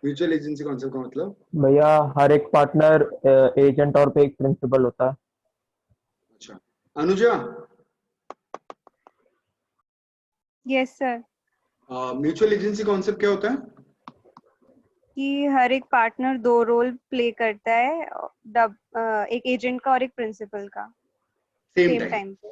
Speaker 1: म्यूचुअल एजेंसी कॉन्सेप्ट का मतलब?
Speaker 13: भैया हर एक पार्टनर एजेंट और पे एक प्रिंसिपल होता है।
Speaker 1: अच्छा Anuja.
Speaker 19: Yes sir.
Speaker 1: Mutual agency concept क्या होता है?
Speaker 19: कि हर एक पार्टनर दो रोल प्ले करता है, एक एजेंट का और एक प्रिंसिपल का सेम टाइम पे।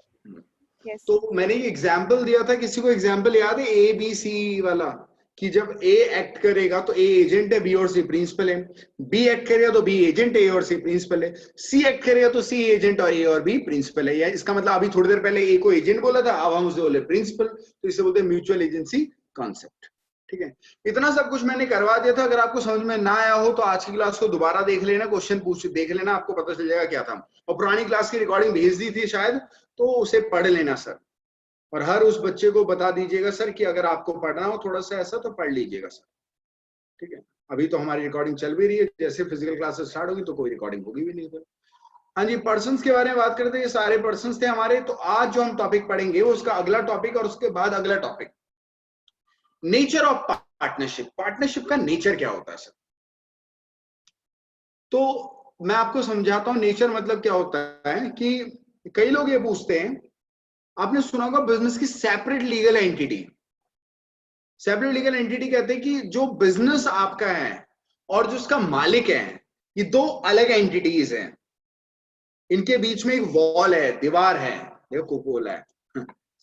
Speaker 19: यस।
Speaker 1: तो मैंने एक एग्जांपल दिया था, किसी को एग्जांपल याद है ए बी सी वाला, कि जब ए एक्ट करेगा तो ए एजेंट है, बी और सी प्रिंसिपल है, बी एक्ट करेगा तो बी एजेंट है, ए और सी प्रिंसिपल है, सी एक्ट करेगा तो सी एजेंट और ए और बी प्रिंसिपल है। या इसका मतलब अभी थोड़ी देर पहले ए को एजेंट बोला था, अब हम उसे बोले प्रिंसिपल, तो इसे बोलते हैं म्यूचुअल एजेंसी कॉन्सेप्ट। ठीक है, इतना सब कुछ मैंने करवा दिया था। अगर आपको समझ में ना आया हो तो आज की क्लास को दोबारा देख लेना, क्वेश्चन पूछ देख लेना, आपको पता चल जाएगा क्या था। और पुरानी क्लास की रिकॉर्डिंग भेज दी थी शायद, तो उसे पढ़ लेना सर, और हर उस बच्चे को बता दीजिएगा सर कि अगर आपको पढ़ना हो थोड़ा सा ऐसा तो पढ़ लीजिएगा सर। ठीक है, अभी तो हमारी रिकॉर्डिंग चल भी रही है, जैसे फिजिकल क्लासेस स्टार्ट होगी तो कोई रिकॉर्डिंग होगी भी नहीं। हाँ जी, पर्सन्स के बारे में बात करते हैं, ये सारे पर्सन्स थे हमारे। तो आज जो हम टॉपिक पढ़ेंगे वो उसका अगला टॉपिक, और उसके बाद अगला topic nature of partnership. Partnership का नेचर क्या होता है सर? तो मैं आपको समझाता हूं नेचर मतलब क्या होता है। कि कई लोग ये पूछते हैं, आपने सुना होगा बिजनेस की separate legal entity. Separate legal entity कहते हैं कि जो बिजनेस आपका है और जो उसका मालिक है, ये दो अलग एंटिटीज हैं, इनके बीच में एक वॉल है, दीवार है, देखो कोकोला है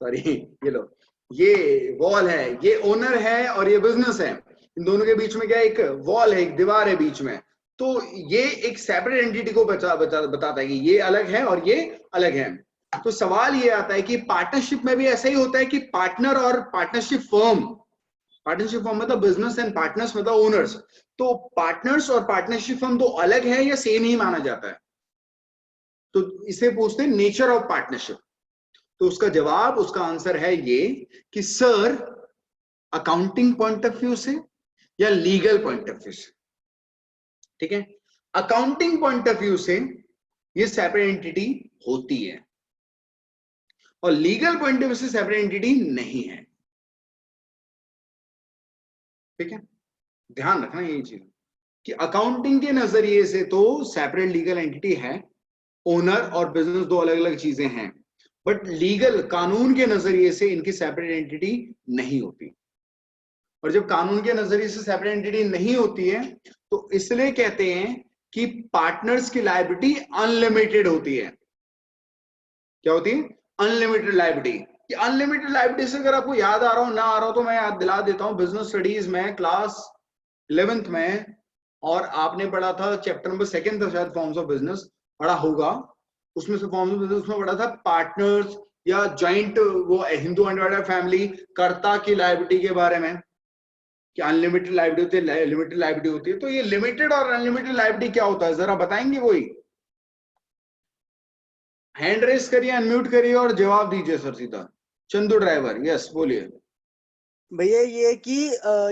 Speaker 1: सॉरी ये लो, ये वॉल है, ये ओनर है और ये बिजनेस है, इन दोनों के बीच में क्या है, एक वॉल है, एक दीवार है बीच में। तो ये एक सेपरेट एंटिटी को बताता है कि ये अलग है और ये अलग है। तो सवाल ये आता है कि पार्टनरशिप में भी ऐसा ही होता है कि पार्टनर और पार्टनरशिप फर्म मतलब बिजनेस एंड पार्टनर्स मतलब ओनर्स, तो पार्टनर्स और पार्टनरशिप फर्म दो अलग है या सेम ही माना जाता है? तो इसे पूछते हैं नेचर ऑफ पार्टनरशिप। तो उसका जवाब, उसका आंसर है ये कि sir accounting point of view से या लीगल पॉइंट ऑफ व्यू से, ठीक है, अकाउंटिंग पॉइंट ऑफ व्यू से ये सेपरेट एंटिटी होती है और लीगल पॉइंट ऑफ व्यू से सेपरेट एंटिटी नहीं है, ठीक है। ध्यान रखना ये चीज कि अकाउंटिंग के नजरिए से तो सेपरेट लीगल एंटिटी है, ओनर और बिजनेस दो अलग अलग चीजें हैं, बट लीगल कानून के नजरिए से इनकी सेपरेट एंटिटी नहीं होती। और जब कानून के नजरिए से सेपरेट एंटिटी नहीं होती है तो इसलिए कहते हैं कि पार्टनर्स की लायबिलिटी अनलिमिटेड होती है। क्या होती है? Unlimited liability. कि अनलिमिटेड लायबिलिटी से अगर आपको याद आ रहा हो ना आ रहा हो तो मैं याद दिला देता हूं, बिजनेस स्टडीज में क्लास 11th में, और आपने पढ़ा था चैप्टर नंबर 2 था शायद, फॉर्म्स ऑफ बिजनेस पढ़ा होगा, उसमें से फॉर्म्स ऑफ बिजनेस में पढ़ा था पार्टनर्स या जॉइंट, वो हिंदू अनडिवाइडेड फैमिली, कर्ता की लायबिलिटी के बारे में, कि अनलिमिटेड लायबिलिटी होती है, लिमिटेड लायबिलिटी होती है। तो ये लिमिटेड और अनलिमिटेड लायबिलिटी क्या होता है जरा बताएंगे कोई? हैंड रेस करिए, अनम्यूट करिए और जवाब दीजिए सर सीधा। चंदू ड्राइवर, यस बोलिए।
Speaker 4: भैया ये कि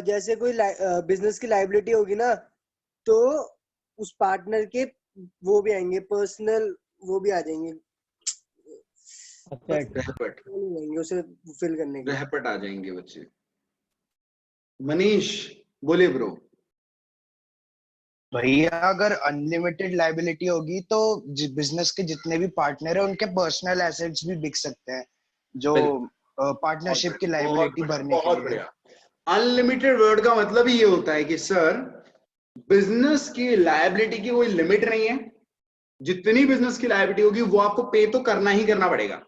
Speaker 4: जैसे कोई बिजनेस की लायबिलिटी होगी ना, तो उस पार्टनर के वो भी आएंगे, पर्सनल वो भी आ जाएंगे, उसे फिल करने के,
Speaker 1: रहपट आ जाएंगे बच्चे। मनीष बोले ब्रो।
Speaker 7: भैया अगर अनलिमिटेड लायबिलिटी होगी तो बिजनेस के जितने भी पार्टनर है उनके पर्सनल एसेट्स भी बिक सकते हैं, जो पार्टनरशिप की लायबिलिटी भरने के लिए।
Speaker 1: अनलिमिटेड वर्ड का मतलब ही ये होता है कि सर बिजनेस की लायबिलिटी की कोई लिमिट नहीं है, जितनी बिजनेस की लायबिलिटी होगी वो आपको पे तो करना ही करना पड़ेगा,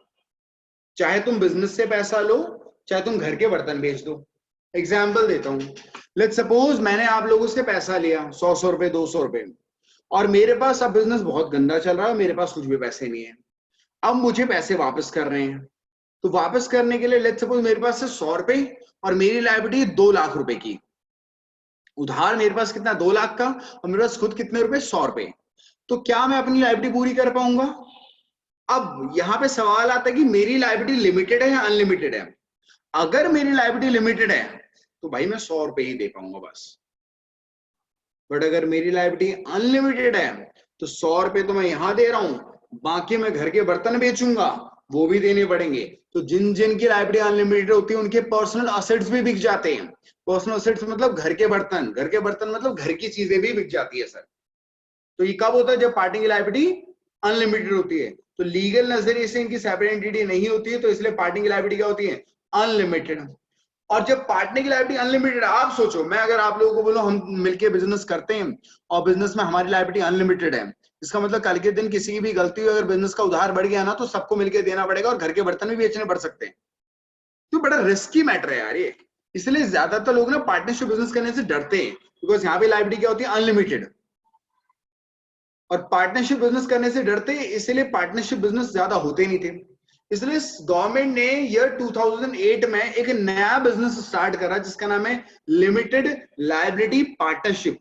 Speaker 1: चाहे तुम बिजनेस से पैसा लो, चाहे तुम घर के बर्तन बेच दो। एग्जाम्पल देता हूं, लेट्स सपोज मैंने आप लोगों से पैसा लिया 100 रुपए 200 रुपए, और मेरे पास अब बिजनेस बहुत गंदा चल रहा है, मेरे पास कुछ भी पैसे नहीं है, अब मुझे पैसे वापस कर रहे हैं। तो वापस करने के लिए लेट्स सपोज मेरे पास से 100 रुपए और मेरी लायबिलिटी 2 लाख रुपए की, उधार मेरे पास कितना 2 लाख का और मेरे पास खुद कितने रुपए 100 रुपए, तो क्या मैं अपनी लायबिलिटी पूरी कर पाऊंगा? अब यहाँ पे सवाल आता है कि मेरी लायबिलिटी लिमिटेड है या अनलिमिटेड है। अगर मेरी लायबिलिटी लिमिटेड है तो भाई मैं 100 रुपए ही दे पाऊंगा बस, बट अगर मेरी लायबिलिटी अनलिमिटेड है तो 100 रुपए तो मैं यहां दे रहा हूं, बाकी मैं घर के बर्तन बेचूंगा वो भी देने पड़ेंगे। तो जिन जिन की लायबिलिटी अनलिमिटेड होती है उनके पर्सनल असेट्स भी बिक जाते हैं। पर्सनल असेट्स मतलब घर के बर्तन मतलब घर की चीजें भी बिक जाती है सर। तो ये कब होता है? जब पार्टी की लायबिलिटी अनलिमिटेड होती है। तो लीगल नजरिए से इनकी सेपरेट एंटिटी नहीं होती है, तो इसलिए पार्टी की लायबिलिटी क्या होती है? अनलिमिटेड। और जब पार्टनर की लायबिलिटी अनलिमिटेड, आप सोचो मैं अगर आप लोगों को बोलूं हम मिलके बिजनेस करते हैं और बिजनेस में हमारी लायबिलिटी अनलिमिटेड है, इसका मतलब कल के दिन किसी की भी गलती हुई, अगर बिजनेस का उधार बढ़ गया ना तो सबको मिलकर देना पड़ेगा और घर के बर्तन भी बेचने पड़ सकते हैं। तो बड़ा रिस्की मैटर है यार ये, इसलिए ज्यादातर लोग ना पार्टनरशिप बिजनेस करने से डरते हैं, बिकॉज यहाँ पे लायबिलिटी क्या होती है? अनलिमिटेड। और पार्टनरशिप बिजनेस करने से डरते हैं, इसलिए पार्टनरशिप बिजनेस ज्यादा होते नहीं थे। इसलिए गवर्नमेंट ने ईयर 2008 में एक नया बिजनेस स्टार्ट करा जिसका नाम है लिमिटेड लायबिलिटी पार्टनरशिप।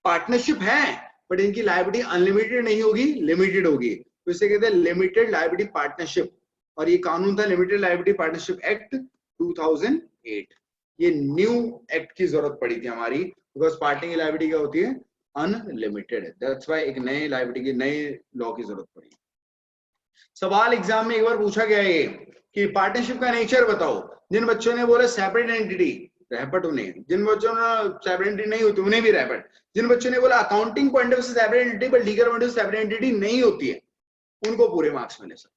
Speaker 1: पार्टनरशिप है बट इनकी लायबिलिटी अनलिमिटेड नहीं होगी, लिमिटेड होगी, तो इसे कहते हैं लिमिटेड लायबिलिटी पार्टनरशिप। और ये कानून था लिमिटेड लायबिलिटी पार्टनरशिप एक्ट 2008। ये न्यू एक्ट की जरूरत पड़ी थी हमारी, बिकॉज पार्टनर की लायबिलिटी क्या होती है? अनलिमिटेड। दैट्स व्हाई एक नए लायबिलिटी के नए लॉ की जरूरत पड़ी। सवाल एग्जाम में एक बार पूछा गया है कि पार्टनरशिप का नेचर बताओ। जिन बच्चों ने बोला सेपरेट एंटिटी, रहपट उन्हें। जिन बच्चों ने सेपरेट एंटिटी नहीं होती उन्हें भी रहपट। जिन बच्चों ने बोला अकाउंटिंग पॉइंट ऑफ से सेपरेट एंटिटी पर legal point of separate entity नहीं होती है, उनको पूरे मार्क्स मिले सर।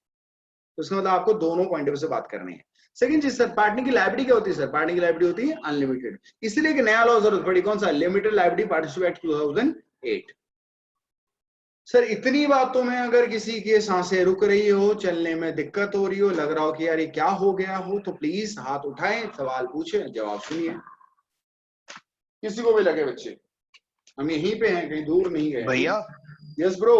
Speaker 1: तो इसका मतलब आपको दोनों पॉइंट ऑफ से बात करनी है। सेकंड चीज सर, पार्टनर की लायबिलिटी क्या होती है? सर पार्टनर की लायबिलिटी होती है अनलिमिटेड, इसलिए एक नया लॉ जरूरत पड़ी। कौन सा? Limited liability partnership act 2008। Sir इतनी बातों में अगर किसी की सांसें रुक रही हो, चलने में दिक्कत हो रही हो, लग रहा हो कि यार ये क्या हो गया हो, तो प्लीज हाथ उठाएं, सवाल पूछें, जवाब सुनिए। किसी को भी लगे बच्चे, हम यहीं पे हैं, कहीं दूर नहीं गए।
Speaker 7: भैया
Speaker 1: यस ब्रो।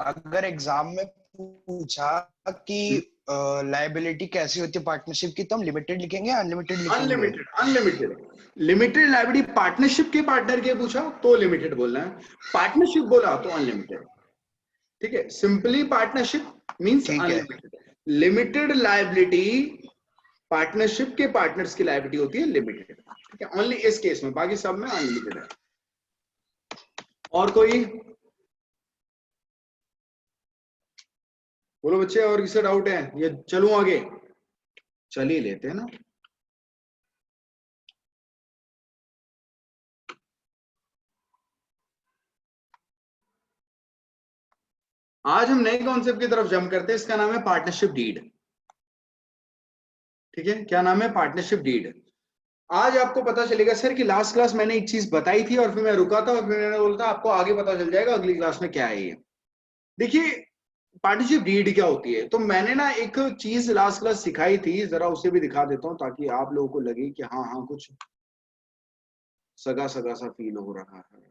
Speaker 7: अगर एग्जाम में पूछा कि लायबिलिटी कैसी होती है पार्टनरशिप की, तो हम लिमिटेड लिखेंगे अनलिमिटेड लिखेंगे?
Speaker 1: Unlimited. Unlimited. Limited liability partnership के पार्टनर के पूछा तो लिमिटेड बोलना है, पार्टनरशिप बोला तो अनलिमिटेड। ठीक है, simply partnership means unlimited. Limited liability partnership के पार्टनर्स की लायबिलिटी होती है लिमिटेड। ठीक है, ओनली इस केस में, बाकी सब में अनलिमिटेड है। और कोई बोलो बच्चे, और किसी डाउट है? ये चलूं आगे? चल ही लेते हैं ना। आज हम नए कॉन्सेप्ट की तरफ जंप करते हैं, इसका नाम है पार्टनरशिप डीड। ठीक है, क्या नाम है? Partnership deed. आज आपको पता चलेगा सर कि लास्ट क्लास मैंने एक चीज बताई थी और फिर मैं रुका था और फिर मैंने बोला था आपको आगे पता चल जाएगा अगली क्लास में क्या है ये। देखिए पार्टनरशिप डीड क्या होती है, तो मैंने ना एक चीज लास्ट क्लास सिखाई थी, जरा उसे भी दिखा देता हूं ताकि आप लोगों को लगे कि हाँ हाँ कुछ सगा सगा सा फील हो रहा है।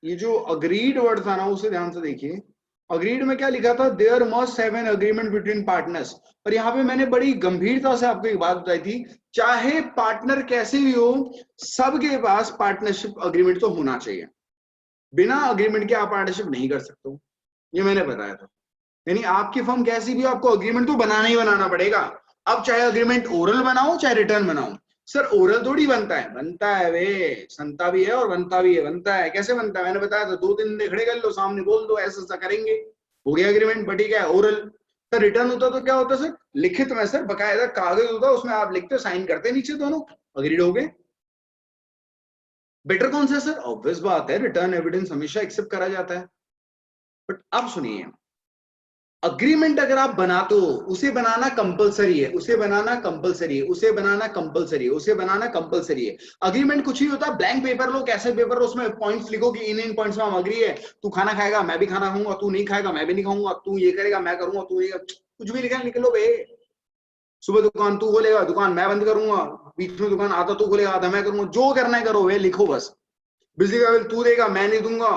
Speaker 1: ये जो अग्रीड वर्ड था ना, उसे ध्यान से देखिए। अग्रीड में क्या लिखा था? There must have an agreement between partners. और यहाँ पे मैंने बड़ी गंभीरता से आपको एक बात बताई थी, चाहे पार्टनर कैसे भी हो, सबके पास पार्टनरशिप अग्रीमेंट तो होना चाहिए। बिना अग्रीमेंट के आप पार्टनरशिप नहीं कर सकते हो, ये मैंने बताया था। यानी आपकी फर्म कैसी भी हो, आपको अग्रीमेंट तो बनाना ही बनाना पड़ेगा। अब चाहे अग्रीमेंट ओरल बनाओ चाहे रिटर्न बनाओ। सर ओरल थोड़ी बनता है, बनता है वे, संता भी है और बनता भी है। बनता है कैसे बनता है? मैंने बताया था, 2-3 दिन खड़े कर लो, सामने बोल दो ऐसा ऐसा करेंगे, हो गया अग्रीमेंट। बट ठीक है, ओरल। सर रिटर्न होता तो क्या होता सर? लिखित में सर, बकायदा कागज होता, उसमें आप लिखते साइन करते, नीचे दोनों अग्रीड हो गए। बेटर कौन सा सर? ऑब्वियस बात है, रिटर्न एविडेंस हमेशा एक्सेप्ट करा जाता है। बट अब सुनिए, अग्रीमेंट अगर आप बनाते हो, उसे बनाना कंपलसरी है, उसे बनाना कंपलसरी है, उसे बनाना कंपलसरी है, उसे बनाना कंपलसरी है। अग्रीमेंट कुछ ही होता है, ब्लैंक पेपर लो, कैसे पेपर लो, उसमें पॉइंट्स लिखो कि इन पॉइंट्स में हम अग्री है। तू खाना खाएगा मैं भी खाना खाऊंगा, तू नहीं खाएगा मैं भी नहीं खाऊंगा, तू ये करेगा मैं करूंगा, तू ये कुछ भी लिखा निकलो बे। सुबह दुकान तू खोलेगा, दुकान मैं बंद करूंगा, बीच में दुकान आधा तू खोलेगा आधा मैं करूंगा, जो करना है करो वे, लिखो बस। बिजली का बिल तू देगा मैं नहीं दूंगा,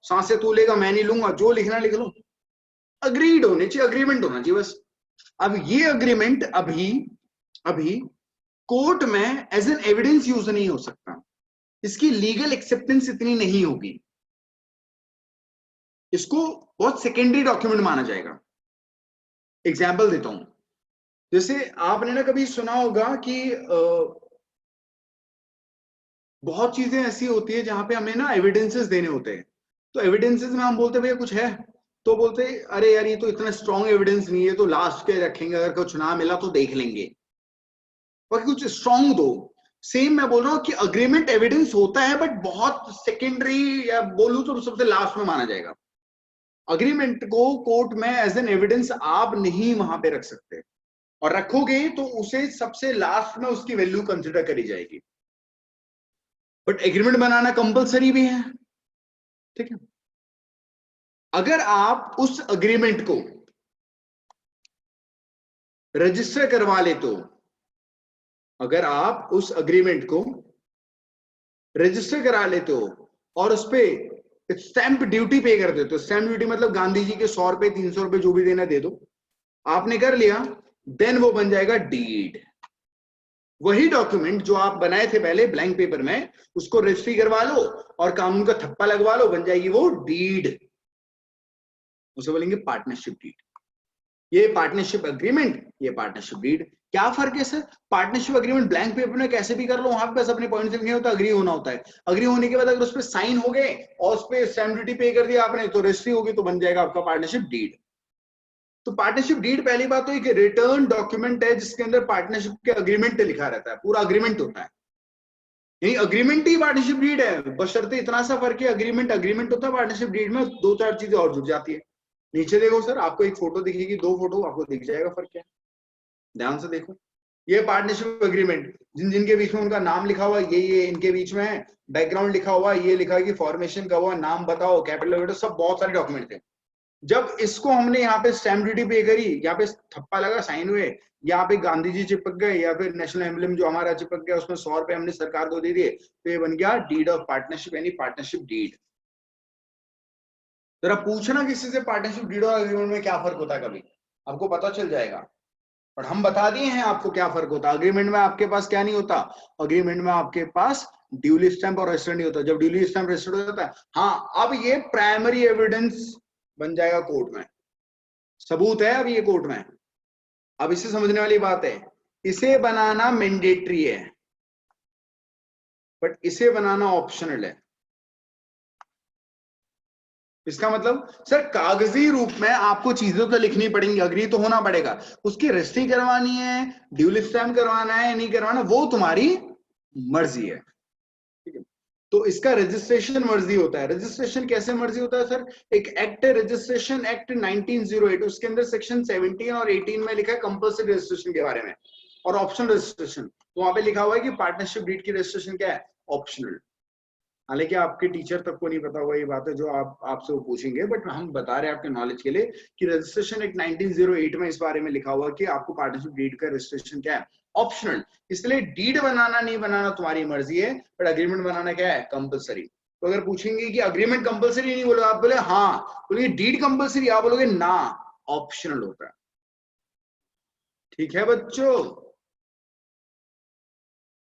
Speaker 1: सांसें तू लेगा मैं नहीं लूंगा, जो लिखना लिख लो। अग्रीड होने चाहिए, अग्रीमेंट होना चाहिए बस। अब ये अग्रीमेंट अभी कोर्ट में एज एन एविडेंस यूज नहीं हो सकता, इसकी लीगल एक्सेप्टेंस इतनी नहीं होगी, इसको बहुत सेकेंडरी डॉक्यूमेंट माना जाएगा। एग्जाम्पल देता हूं, जैसे आपने ना कभी सुना होगा कि बहुत चीजें ऐसी होती है जहां पे हमें ना एविडेंसेस देने होते हैं, तो एविडेंसेस में हम बोलते भैया कुछ है, तो बोलते अरे यार ये तो इतना स्ट्रॉन्ग एविडेंस नहीं है, तो लास्ट के रखेंगे, अगर कुछ ना मिला तो देख लेंगे, बाकी कुछ स्ट्रॉन्ग दो। सेम मैं बोल रहा हूँ कि अग्रीमेंट एविडेंस होता है बट बहुत सेकेंडरी, या बोलूं तो सबसे लास्ट में माना जाएगा। अग्रीमेंट को कोर्ट में एज एन एविडेंस आप नहीं वहां पे रख सकते, और रखोगे तो उसे सबसे लास्ट में उसकी वैल्यू कंसिडर करी जाएगी। बट एग्रीमेंट बनाना कंपलसरी भी है। ठीक है, अगर आप उस अग्रीमेंट को रजिस्टर करवा लेते हो, अगर आप उस अग्रीमेंट को रजिस्टर करा लेते हो और उस पर स्टैंप ड्यूटी पे कर देते हो, स्टैंप ड्यूटी मतलब गांधी जी के 100 रुपए 300 रुपए जो भी देना दे दो, आपने कर लिया, देन वो बन जाएगा डीड। वही डॉक्यूमेंट जो आप बनाए थे पहले ब्लैंक पेपर में, उसको रजिस्ट्री करवा लो और कानून का थप्पा लगवा लो, बन जाएगी वो डीड, उसे बोलेंगे पार्टनरशिप डीड। ये पार्टनरशिप अग्रीमेंट, ये पार्टनरशिप डीड। क्या फर्क है sir? Partnership agreement blank paper में कैसे भी कर लो, वहां पे बस अपने पॉइंट लिखने होता है, अग्री होना होता है। अग्री होने के बाद अगर उस पर साइन हो गए और उस पर स्टैंप ड्यूटी पे कर दिया आपने, तो रजिस्ट्री होगी, तो बन जाएगा आपका पार्टनरशिप डीड। तो पार्टनरशिप डीड पहली बात तो एक रिटर्न डॉक्यूमेंट है जिसके अंदर पार्टनरशिप के अग्रीमेंट लिखा रहता है, पूरा अग्रीमेंट होता है, यही अग्रीमेंट ही पार्टनरशिप डीड है। बशर्ते इतना सा फर्क है, अग्रीमेंट अग्रीमेंट होता है, पार्टनरशिप डीड में 2-4 चीजें और जुड़ जाती है। नीचे देखो सर, आपको एक फोटो दिखेगी, 2 फोटो आपको दिख जाएगा, फर्क क्या है, ध्यान से देखो। ये पार्टनरशिप एग्रीमेंट जिन जिनके बीच में उनका नाम लिखा हुआ ये इनके बीच में है, बैकग्राउंड लिखा हुआ, ये लिखा है कि फॉर्मेशन कब हुआ, नाम बताओ, कैपिटल, सब बहुत सारे डॉक्यूमेंट थे। जब इसको हमने यहाँ पे स्टैम्प ड्यूटी पे करी, यहाँ पे थप्पा लगा, साइन हुए, यहाँ पे गांधी जी चिपक गए या फिर नेशनल एम्बलम जो हमारा चिपक गया, उसमें 100 रुपए हमने सरकार को दे दिए, तो ये बन गया डीड ऑफ पार्टनरशिप यानी पार्टनरशिप डीड। जरा पूछना किसी से पार्टनरशिप डीड और एग्रीमेंट में क्या फर्क होता है, कभी आपको पता चल जाएगा। पर हम बता दिए हैं आपको क्या फर्क होता है। अग्रीमेंट में आपके पास क्या नहीं होता, अग्रीमेंट में आपके पास ड्यूली स्टैम्प और रजिस्टर्ड नहीं होता। जब ड्यूली स्टैम्प रजिस्टर्ड हो जाता है, हाँ, अब ये प्राइमरी एविडेंस बन जाएगा कोर्ट में, सबूत है अब ये कोर्ट में। अब इसे समझने वाली बात है, इसे बनाना मैंडेटरी है बट इसे बनाना ऑप्शनल है। इसका मतलब सर कागजी रूप में आपको चीजें तो लिखनी पड़ेंगी, अग्री तो होना पड़ेगा, उसकी रजिस्ट्री करवानी है, ड्यूल स्टैम्प करवाना है नहीं करवाना, वो तुम्हारी मर्जी है, ठीक है। तो इसका रजिस्ट्रेशन मर्जी होता है। रजिस्ट्रेशन कैसे मर्जी होता है सर, एक एक्ट है रजिस्ट्रेशन एक्ट 1908, उसके अंदर सेक्शन 17 और 18 में लिखा है कंपल्सरी रजिस्ट्रेशन के बारे में और ऑप्शनल रजिस्ट्रेशन। तो वहां पे लिखा हुआ है कि पार्टनरशिप डीड की रजिस्ट्रेशन क्या है, ऑप्शनल। हालांकि आपके टीचर तक को नहीं पता होगा ये बात है जो आपसे वो पूछेंगे, बट हम बता रहे हैं आपके नॉलेज के लिए कि रजिस्ट्रेशन एक्ट 1908 में इस बारे में लिखा हुआ कि आपको पार्टनरशिप डीड का रजिस्ट्रेशन क्या है, ऑप्शनल। इसलिए डीड बनाना नहीं बनाना तुम्हारी मर्जी है, बट अग्रीमेंट बनाना क्या है, कंपलसरी। तो अगर पूछेंगे कि अग्रीमेंट कंपलसरी नहीं बोलो, आप बोले हाँ, बोलोगे डीड कंपलसरी, आप बोलोगे ना, ऑप्शनल होता है। ठीक है बच्चों,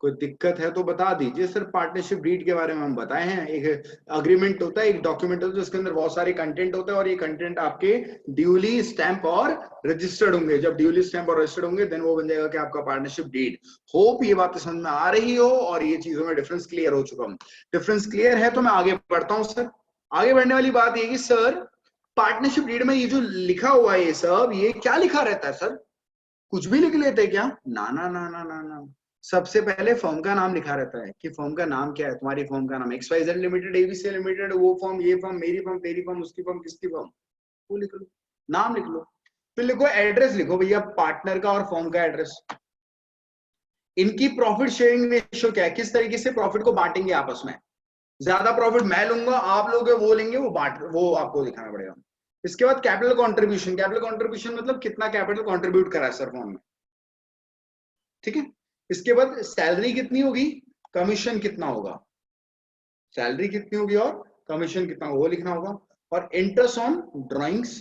Speaker 1: कोई दिक्कत है तो बता दीजिए। सर पार्टनरशिप डीड के बारे में हम बताए हैं, एक अग्रीमेंट होता है, एक डॉक्यूमेंट होता है जिसके अंदर बहुत सारे कंटेंट होते हैं और ये कंटेंट आपके ड्यूली स्टैम्प और रजिस्टर्ड होंगे। जब ड्यूली स्टैम्प और रजिस्टर्ड होंगे देन वो बन जाएगा कि आपका पार्टनरशिप डीड। होप ये बात समझ में आ रही हो और ये चीजों में डिफरेंस क्लियर हो चुका हूं। डिफरेंस क्लियर है तो मैं आगे बढ़ता हूँ। सर आगे बढ़ने वाली बात ये कि सर पार्टनरशिप डीड में ये जो लिखा हुआ है ये सब, ये क्या लिखा रहता है सर, कुछ भी लिख लेते क्या? ना ना ना ना ना ना, सबसे पहले फर्म का नाम लिखा रहता है कि फर्म का नाम क्या है, तुम्हारी फर्म का नाम XYZ लिमिटेड, ABC लिमिटेड, वो फर्म, ये फर्म, मेरी फर्म, तेरी फर्म, उसकी फर्म, किसकी फर्म, वो लिख लो, नाम लिख लो। फिर लिखो एड्रेस, लिखो भैया पार्टनर का और फर्म का एड्रेस। इनकी प्रॉफिट शेयरिंग रेशियो क्या है, किस तरीके से प्रॉफिट को बांटेंगे आपस में, ज्यादा प्रॉफिट मैं लूंगा, आप लोग वो लेंगे, वो आपको दिखाना पड़ेगा। इसके बाद कैपिटल कंट्रीब्यूशन, कैपिटल कंट्रीब्यूशन मतलब कितना कैपिटल कंट्रीब्यूट करा है सर फर्म में, ठीक है। इसके बाद सैलरी कितनी होगी, कमीशन कितना होगा, सैलरी कितनी होगी और कमीशन कितना होगा वो लिखना होगा। और इंटरेस्ट ऑन ड्राइंग्स,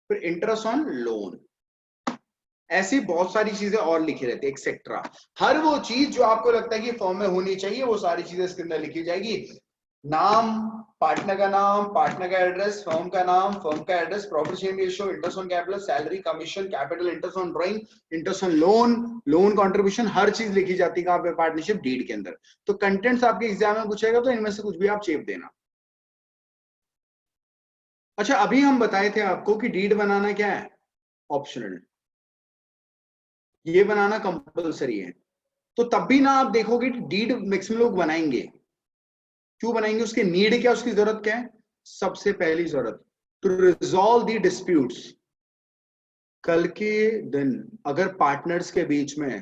Speaker 1: फिर इंटरेस्ट ऑन लोन, ऐसी बहुत सारी चीजें और लिखी रहती है एक्सेट्रा। हर वो चीज जो आपको लगता है कि फॉर्म में होनी चाहिए वो सारी चीजें इसके अंदर लिखी जाएगी। नाम, पार्टनर का नाम, पार्टनर का एड्रेस, फर्म का नाम, फर्म का address, profit sharing ratio, interest on capital, salary, commission, capital, interest on drawing, interest on loan, loan contribution, हर चीज लिखी जाती है आपके पार्टनरशिप डीड के अंदर। तो कंटेंट्स आपके एग्जाम में पूछेगा तो इनमें से कुछ भी आप चेप देना। अच्छा अभी हम बताए थे आपको कि डीड बनाना क्या है, ऑप्शनल, ये बनाना कंपल्सरी है। तो तब भी ना आप देखोगे डीड मैक्सिमम लोग बनाएंगे, क्यों बनाएंगे, उसकी नीड क्या, उसकी जरूरत क्या है, सबसे पहली जरूरत टू रिजॉल्व दी डिस्प्यूट्स। कल के दिन अगर पार्टनर्स के बीच में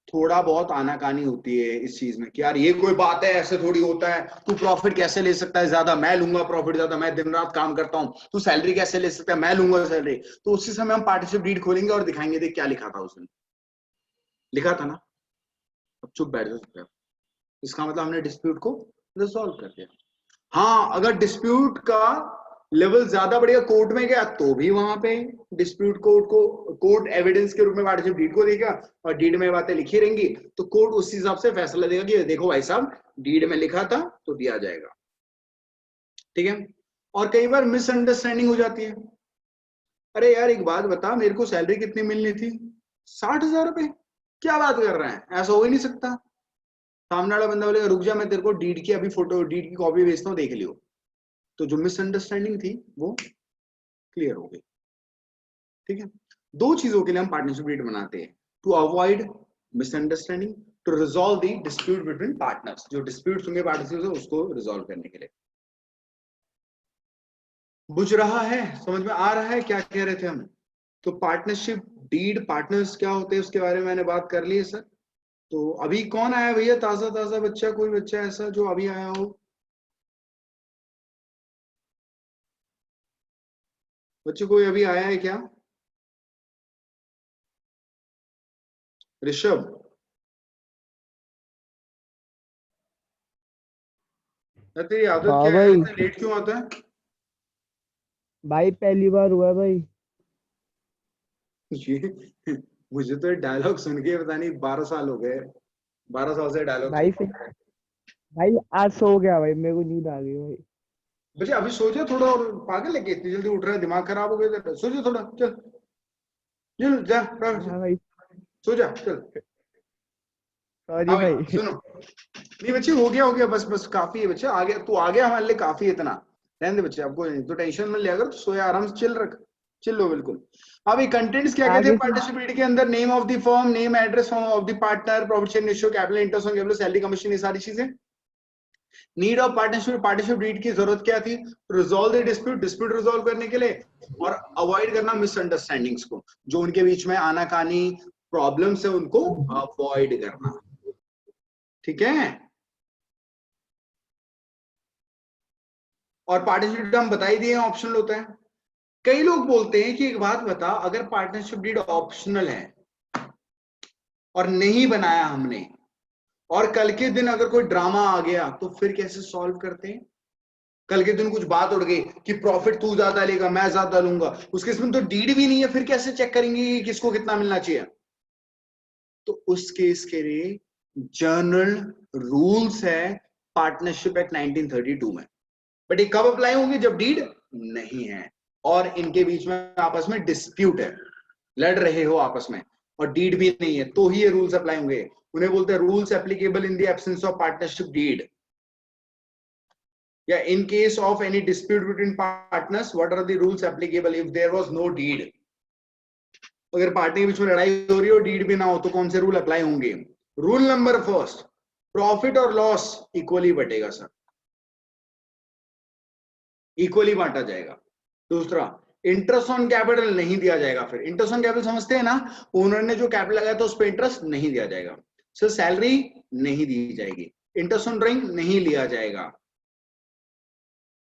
Speaker 1: थोड़ा बहुत आनाकानी होती है इस चीज में कि यार ये कोई बात है, ऐसे थोड़ी होता है, तू प्रॉफिट कैसे ले सकता है ज्यादा, मैं लूंगा प्रॉफिट ज्यादा, मैं दिन रात काम करता हूं, तू सैलरी कैसे ले सकता है, मैं लूंगा सैलरी, तो उसी समय हम पार्टनरशिप डीड खोलेंगे और दिखाएंगे देख क्या लिखा था उसने, लिखा था ना, अब चुप बैठ जाओ। इसका मतलब हमने डिस्प्यूट को रिजॉल्व कर दिया। हाँ अगर डिस्प्यूट का लेवल ज्यादा बढ़िया कोर्ट में गया तो भी वहां पे डिस्प्यूट कोर्ट एविडेंस के रूप में पार्टनरशिप डीड को देगा और डीड में बातें लिखी रहेंगी तो कोर्ट उस हिसाब से फैसला देगा कि देखो भाई साहब डीड में लिखा था तो दिया जाएगा, ठीक है। और कई बार मिसअंडरस्टैंडिंग हो जाती है, अरे यार एक बात बता, मेरे को सैलरी कितनी मिलनी थी, 60,000 रुपए, क्या बात कर रहे हैं, ऐसा हो ही नहीं सकता। सामने वाला बंदा बोलेगा रुक जा मैं तेरे को डीड की अभी फोटो, डीड की कॉपी भेजता हूँ देख लियो। तो जो मिसअंडरस्टैंडिंग थी वो क्लियर हो गई, ठीक है। दो चीजों के लिए हम पार्टनरशिप डीड बनाते हैं, to avoid misunderstanding, to resolve the dispute between partners, जो डिस्प्यूट्स होंगे पार्टनर्स से उसको रिजॉल्व करने के लिए। बुझ रहा है, समझ में आ रहा है क्या कह रहे थे हम? तो पार्टनरशिप डीड पार्टनर्स क्या होते हैं उसके बारे में मैंने बात कर ली है सर। तो अभी कौन आया भैया ताजा ताजा बच्चा, कोई बच्चा ऐसा जो अभी आया हो? बच्चे कोई अभी आया है क्या? ऋषभ, तेरी आदत
Speaker 20: हाँ
Speaker 1: क्या है,
Speaker 20: भाई।
Speaker 1: इतना लेट क्यों आता है?
Speaker 20: भाई पहली बार हुआ है भाई।
Speaker 1: ये मुझे तो डायलॉग सुन के पता नहीं 12 साल हो गए, 12 साल से डायलॉग।
Speaker 20: भाई फिर भाई आज सो गया भाई, मेरे को नींद आ गई भाई।
Speaker 1: बच्चे अभी सो जा थोड़ा, और पागल है क्या इतनी जल्दी उठ रहा है, दिमाग खराब हो गया? सो जा थोड़ा, चल चल जा
Speaker 20: हाँ भाई
Speaker 1: सो जा चल।
Speaker 20: सॉरी
Speaker 1: हाँ
Speaker 20: भाई।
Speaker 1: सुनो, नहीं बच्चे हो गया बस बस काफी है बच्चे, आ गया तू, आ गया हमारे लिए काफी है इतना। रहने दे बच्चे, आपको तो टेंशन मत लिया कर, तो सोया आराम से चिल रख, चिल लो बिल्कुल। अब ये कंटेंट्स क्या कहते
Speaker 20: आगे
Speaker 1: हैं
Speaker 20: से
Speaker 1: पार्टनरशिप डीड के अंदर? Name of the firm, name address of the partner, profit share ratio, capital, interest on capital, salary, commission, ये सारी चीजें। Need of partnership, partnership deed की जरूरत क्या थी? Resolve the dispute, dispute resolve करने के लिए, और अवॉइड करना मिसअंडरस्टैंडिंग्स को, जो उनके बीच में आनाकानी प्रॉब्लम्स है उनको अवॉइड करना। ठीक है। और पार्टनरशिप हम बता ही दिए ऑप्शनल होता है। कई लोग बोलते हैं कि एक बात बता, अगर पार्टनरशिप डीड ऑप्शनल है और नहीं बनाया हमने, और कल के दिन अगर कोई ड्रामा आ गया तो फिर कैसे सॉल्व करते हैं? कल के दिन कुछ बात उड़ गई कि प्रॉफिट तू ज्यादा लेगा मैं ज्यादा लूंगा, उस केस में तो डीड भी नहीं है, फिर कैसे चेक करेंगे कि किसको कितना मिलना चाहिए? तो उस केस के लिए जनरल रूल्स है पार्टनरशिप एक्ट 1932 में, बट ये कब अप्लाई होंगे? जब डीड नहीं है और इनके बीच में आपस में डिस्प्यूट है, लड़ रहे हो आपस में, और डीड भी नहीं है, तो ही ये रूल्स अप्लाई होंगे। उन्हें बोलते हैं rules applicable in the absence of partnership deed, या in case of any dispute between partners what are the rules applicable if there was no deed. अगर पार्टी के बीच में लड़ाई हो रही हो, डीड भी ना हो, तो कौन से रूल अप्लाई होंगे? रूल नंबर फर्स्ट, प्रॉफिट और लॉस इक्वली बटेगा सर, इक्वली बांटा जाएगा। दूसरा, इंटरेस्ट ऑन कैपिटल नहीं दिया जाएगा। फिर इंटरेस्ट ऑन कैपिटल समझते हैं ना, ओनर ने जो कैपिटल लगाया तो उस पर इंटरेस्ट नहीं दिया जाएगा। सर सैलरी नहीं दी जाएगी, इंटरेस्ट ऑन ड्राइंग नहीं लिया जाएगा।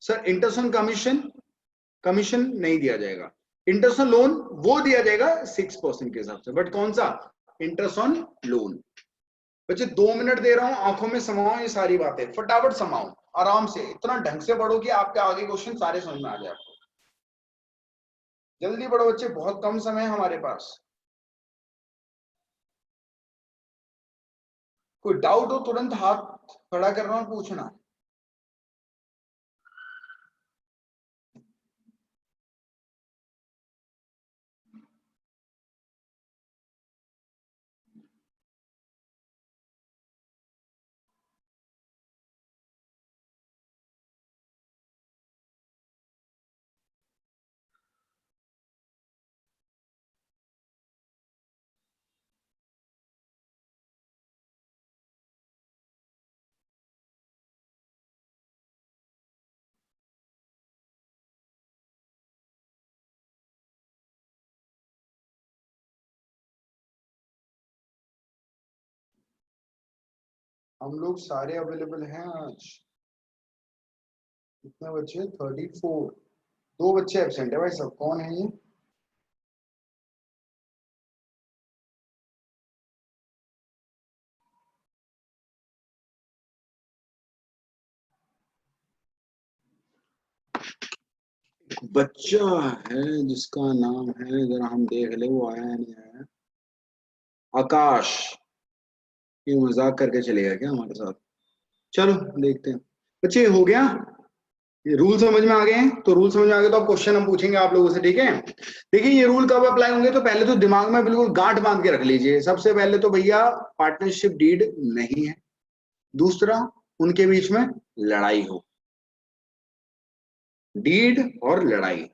Speaker 1: Sir interest on commission, commission नहीं दिया जाएगा। इंटरेस्ट ऑन लोन वो दिया जाएगा 6% के हिसाब से, बट कौन सा? Interest on loan. बच्चे 2 मिनट दे रहा हूं, आंखों में समाओ ये सारी बातें, फटाफट समाओ आराम से, इतना ढंग से पढ़ो कि आपके आगे क्वेश्चन सारे समझ में आ जाए आपको। जल्दी पढ़ो बच्चे, बहुत कम समय है हमारे पास। कोई डाउट हो तुरंत हाथ खड़ा करना और पूछना। हम लोग सारे अवेलेबल हैं आज। कितने बच्चे? 34। 2 बच्चे एब्सेंट है भाई सब, कौन है ये? बच्चा है जिसका नाम है, जरा हम देख ले वो आया नहीं आया। आकाश, ये मजाक करके चलेगा क्या हमारे साथ? चलो देखते हैं बच्चे, हो गया? ये रूल समझ में आ गए हैं? तो रूल समझ में आ गए तो अब क्वेश्चन हम पूछेंगे आप लोगों से, ठीक है? देखिए ये रूल कब अप्लाई होंगे, तो पहले तो दिमाग में बिल्कुल गांठ बांध के रख लीजिए। सबसे पहले तो भैया पार्टनरशिप डीड नहीं है। दूसरा, उनके बीच में लड़ाई हो, डीड और लड़ाई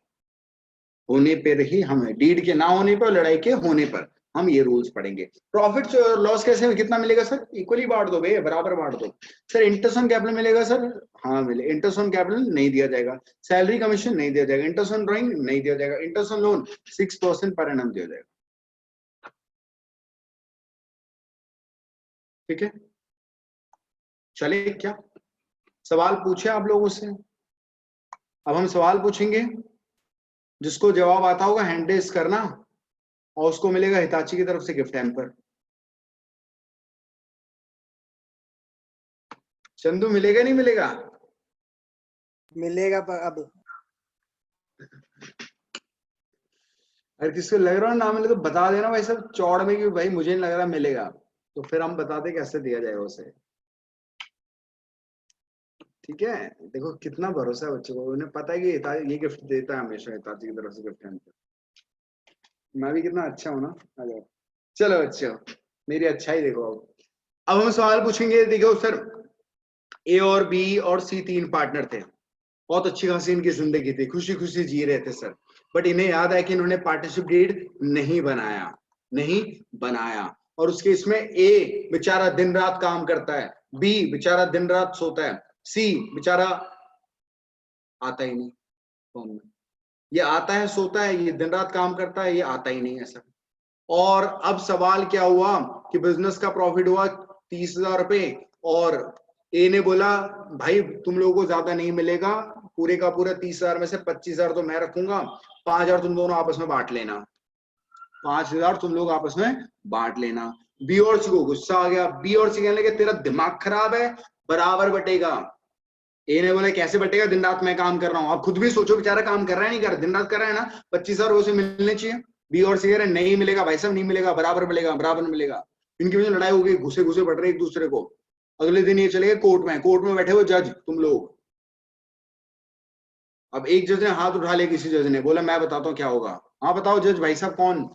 Speaker 1: होने पर ही हमें, डीड के ना होने पर, लड़ाई के होने पर हम ये रूल्स पढ़ेंगे। प्रॉफिट और लॉस कैसे, कितना मिलेगा सर? इक्वली बांट दो भैया, बराबर बांट दो। सर इंटरेस्ट ऑन कैपिटल मिलेगा सर? हाँ मिले। इंटरेस्ट ऑन कैपिटल नहीं दिया जाएगा। सैलरी कमीशन नहीं दिया जाएगा। इंटरेस्ट ऑन ड्राइंग नहीं दिया जाएगा। Interest on loan 6% per annum दिया जाएगा। ठीक है, चले क्या सवाल पूछे आप लोगों से? अब हम सवाल पूछेंगे, जिसको जवाब आता होगा हैंड रेज करना और उसको मिलेगा हिताची की तरफ से गिफ्ट हैम्पर। चंदू मिलेगा नहीं मिलेगा?
Speaker 4: मिलेगा अब।
Speaker 1: अगर किसको लग रहा है ना मिले तो बता देना भाई सब चौड़ में कि भाई मुझे नहीं लग रहा मिलेगा, तो फिर हम बताते कैसे दिया जाएगा उसे। ठीक है, देखो कितना भरोसा है बच्चों को, उन्हें पता है कि ये गिफ्ट देता है हमेशा हिताची की तरफ से गिफ्ट हैम्पर। मैं भी कितना अच्छा हूं ना। चलो बच्चों मेरी अच्छाई देखो। अब हम सवाल पूछेंगे। देखो सर, ए और बी और सी 3 पार्टनर थे, बहुत अच्छी खासी इनकी जिंदगी थी, खुशी खुशी जी रहे थे सर, बट इन्हें याद है कि इन्होंने पार्टनरशिप डीड नहीं बनाया। और उसके इसमें ए बेचारा दिन रात काम करता है, बी बेचारा दिन रात सोता है, सी बेचारा आता ही नहीं फॉर्म में। ये आता है सोता है, ये दिन रात काम करता है, ये आता ही नहीं है सर। और अब सवाल क्या हुआ कि बिजनेस का प्रॉफिट हुआ 30,000 रुपए और ए ने बोला भाई तुम लोगों को ज्यादा नहीं मिलेगा, पूरे का पूरा 30,000 में से 25,000 तो मैं रखूंगा, 5,000 तुम दोनों आपस में बांट लेना, 5,000 तुम लोग आपस में बांट लेना। बी और सी को गुस्सा आ गया, बी और सी कहने लगे तेरा दिमाग खराब है, बराबर बटेगा। ए ने बोला कैसे बटेगा, दिन रात मैं काम कर रहा हूँ। आप खुद भी सोचो, बेचारा काम कर रहा है नहीं कर रहा, दिन रात कर रहा है ना, 25,000 उसे मिलने चाहिए। बी और सी कह रहे नहीं मिलेगा भाई साहब, नहीं मिलेगा, बराबर मिलेगा। इनकी वजह लड़ाई हो गई, घुसे पड़ रहे एक दूसरे को। अगले दिन ये चले गए कोर्ट में बैठे हुए जज तुम लोग। अब एक जज ने हाथ उठा लिया, किसी जज ने बोला मैं बताता हूँ क्या होगा। हाँ बताओ जज भाई साहब कौन?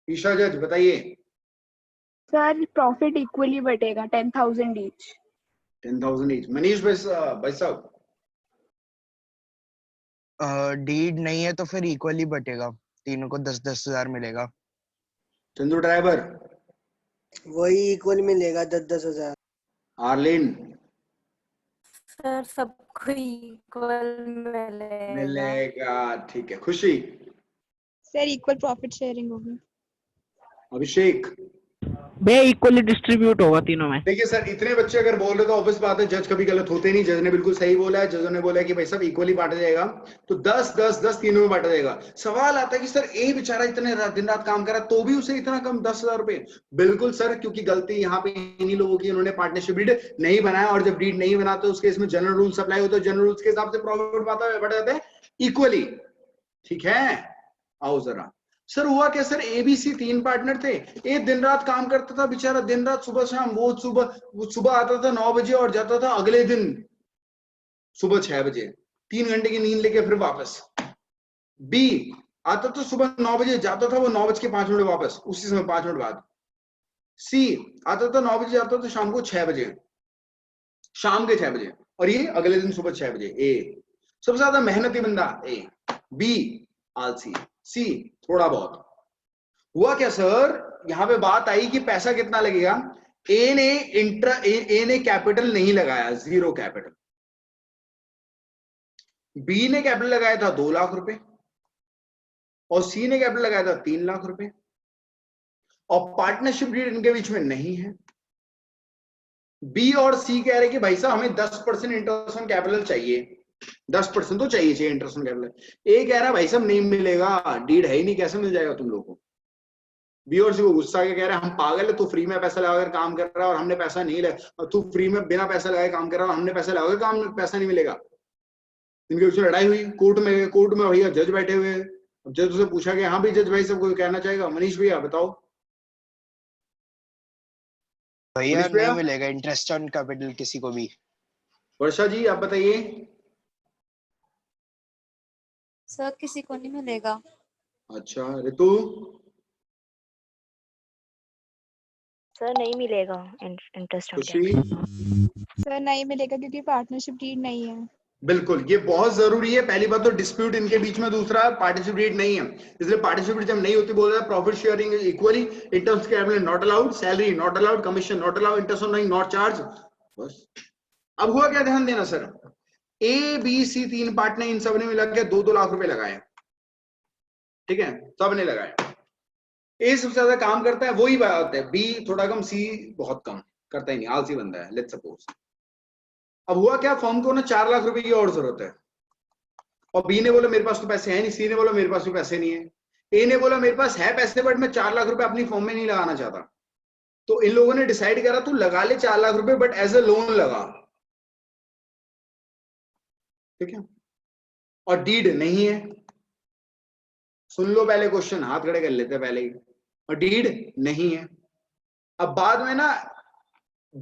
Speaker 1: ईशा जज बताइए।
Speaker 6: सर प्रॉफिट इक्वली बटेगा 10,000 ईच।
Speaker 1: 10,000 ईच। मनीष भाई साहब
Speaker 7: डीड नहीं है तो फिर इक्वली बटेगा, तीनों को 10-10 हजार मिलेगा।
Speaker 1: चंदू ड्राइवर
Speaker 4: वही इक्वल मिलेगा 10-10 हजार।
Speaker 1: आर्लिन
Speaker 18: सर सबको इक्वल
Speaker 1: मिलेगा। ठीक है। खुशी
Speaker 3: सर इक्वल प्रॉफिट शेयरिंग होगी।
Speaker 1: अभिषेक
Speaker 14: बे इक्वली डिस्ट्रीब्यूट होगा तीनों में।
Speaker 1: देखिए सर इतने बच्चे अगर बोल रहे तो ऑब्वियस बात है जज कभी गलत होते नहीं। जज ने बिल्कुल सही बोला है, जज ने बोला कि भाई सब इक्वली बांटा जाएगा, तो 10-10-10 तीनों में बांटा जाएगा। सवाल आता है कि सर ए बेचारा इतने दिन रात काम कर रहा तो भी उसे इतना कम 10,000 रुपए। बिल्कुल सर, क्योंकि गलती यहाँ पे इन्हीं लोगों की, इन्होंने पार्टनरशिप डीड नहीं बनाया, और जब डीड नहीं बनाते उसके इसमें जनरल रूल्स अप्लाई होते हैं, जनरल रूल्स के हिसाब से प्रॉफिट बढ़ जाते हैं इक्वली। ठीक है, आओ जरा। सर हुआ क्या सर, एबीसी 3 पार्टनर थे। ए दिन रात काम करता था बेचारा, दिन रात सुबह शाम। वो सुबह आता था 9 बजे और जाता था अगले दिन सुबह 6 बजे, 3 घंटे की नींद लेके फिर वापस। बी आता था सुबह 9 बजे, जाता था वो 9:05 वापस, उसी समय 5 मिनट बाद। सी आता था 9 बजे, जाता था शाम को 6 बजे, शाम के 6 बजे, और ये अगले दिन सुबह 6 बजे। ए सबसे ज्यादा मेहनती बंदा ए। बी आलसी। सी थोड़ा बहुत। हुआ क्या सर, यहां पे बात आई कि पैसा कितना लगेगा। ए ने कैपिटल नहीं लगाया, 0 कैपिटल। बी ने कैपिटल लगाया था 2 लाख रुपए और सी ने कैपिटल लगाया था 3 लाख रुपए, और पार्टनरशिप डीड इनके बीच में नहीं है। बी और सी कह रहे कि भाई साहब हमें 10% इंटरेस्ट ऑन कैपिटल चाहिए, 10% तो चाहिए इंटरेस्ट ऑन कैपिटल। ए कह रहा है भाई साहब नहीं मिलेगा, डीड है ही नहीं, कैसे मिल जाएगा तुम लोगों को। बी और सी को गुस्सा के कह रहा है हम पागल है, तू फ्री में पैसा लगाकर काम कर रहा है और हमने पैसा नहीं लगा, तू फ्री में बिना पैसा लगाए काम कर रहा है और हमने पैसा लगाकर काम, पैसा नहीं मिलेगा। इनके बीच में लड़ाई हुई कोर्ट में भैया जज बैठे हुए। अब जज से पूछा गया, हाँ भाई जज भाई सब कोई कहना चाहेगा? मनीष भैया बताओ।
Speaker 7: भैया नहीं मिलेगा इंटरेस्ट ऑन कैपिटल किसी को भी।
Speaker 1: वर्षा जी आप बताइए।
Speaker 5: सर किसी को नहीं मिलेगा।
Speaker 1: अच्छा ऋतु।
Speaker 17: सर नहीं मिलेगा इंटरेस्ट ऑन
Speaker 1: खुशी।
Speaker 3: सर नहीं मिलेगा क्योंकि पार्टनरशिप डीड नहीं है।
Speaker 1: बिल्कुल, ये बहुत जरूरी है। पहली बात तो डिस्प्यूट इनके बीच में, दूसरा पार्टनरशिप डीड नहीं है, इसलिए पार्टनरशिप डीड जब नहीं होती बोल रहा है profit sharing equally, interest capital not allowed, salary not allowed, commission not allowed, interest on not charge. बस अब हुआ क्या, ध्यान देना sir. A B C 3 partner, इन सब ने मिला के 2-2 लाख रुपए लगाए। ठीक है, सबने लगाए। ए सबसे ज्यादा काम करता है, वही बात है। बी थोड़ा कम, सी बहुत कम। करता ही नहीं, आलसी बंदा है, लेट्स सपोज। अब हुआ क्या, फर्म को ना 4 लाख रुपए की और जरूरत है, और बी ने बोला मेरे पास तो पैसे है नहीं, सी ने बोला मेरे पास भी पैसे नहीं है, ए ने बोला मेरे पास है पैसे बट मैं 4 लाख रुपए अपनी फर्म में नहीं लगाना चाहता। तो इन लोगों ने डिसाइड करा तू लगा ले 4 लाख रुपए बट एज ए लोन लगा, ठीक है, और डीड नहीं है। सुन लो पहले क्वेश्चन, हाथ खड़े कर लेते हैं पहले ही, और डीड नहीं है। अब बाद में ना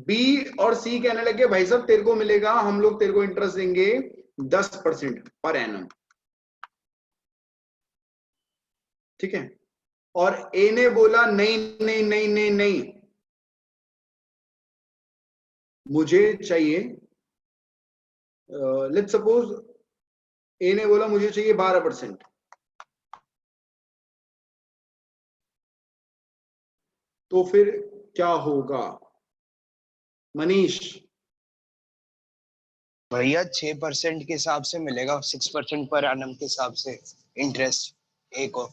Speaker 1: बी और सी कहने लगे भाई साहब तेरे को मिलेगा, हम लोग तेरे को इंटरेस्ट देंगे 10% पर एनम, ठीक है, और ए ने बोला नहीं नहीं नहीं नहीं नहीं मुझे चाहिए, लेट्स सपोज ए ने बोला मुझे चाहिए 12%, तो फिर क्या होगा मनीष?
Speaker 7: भैया 6% के हिसाब से मिलेगा, 6% पर एनम के हिसाब से इंटरेस्ट ए को।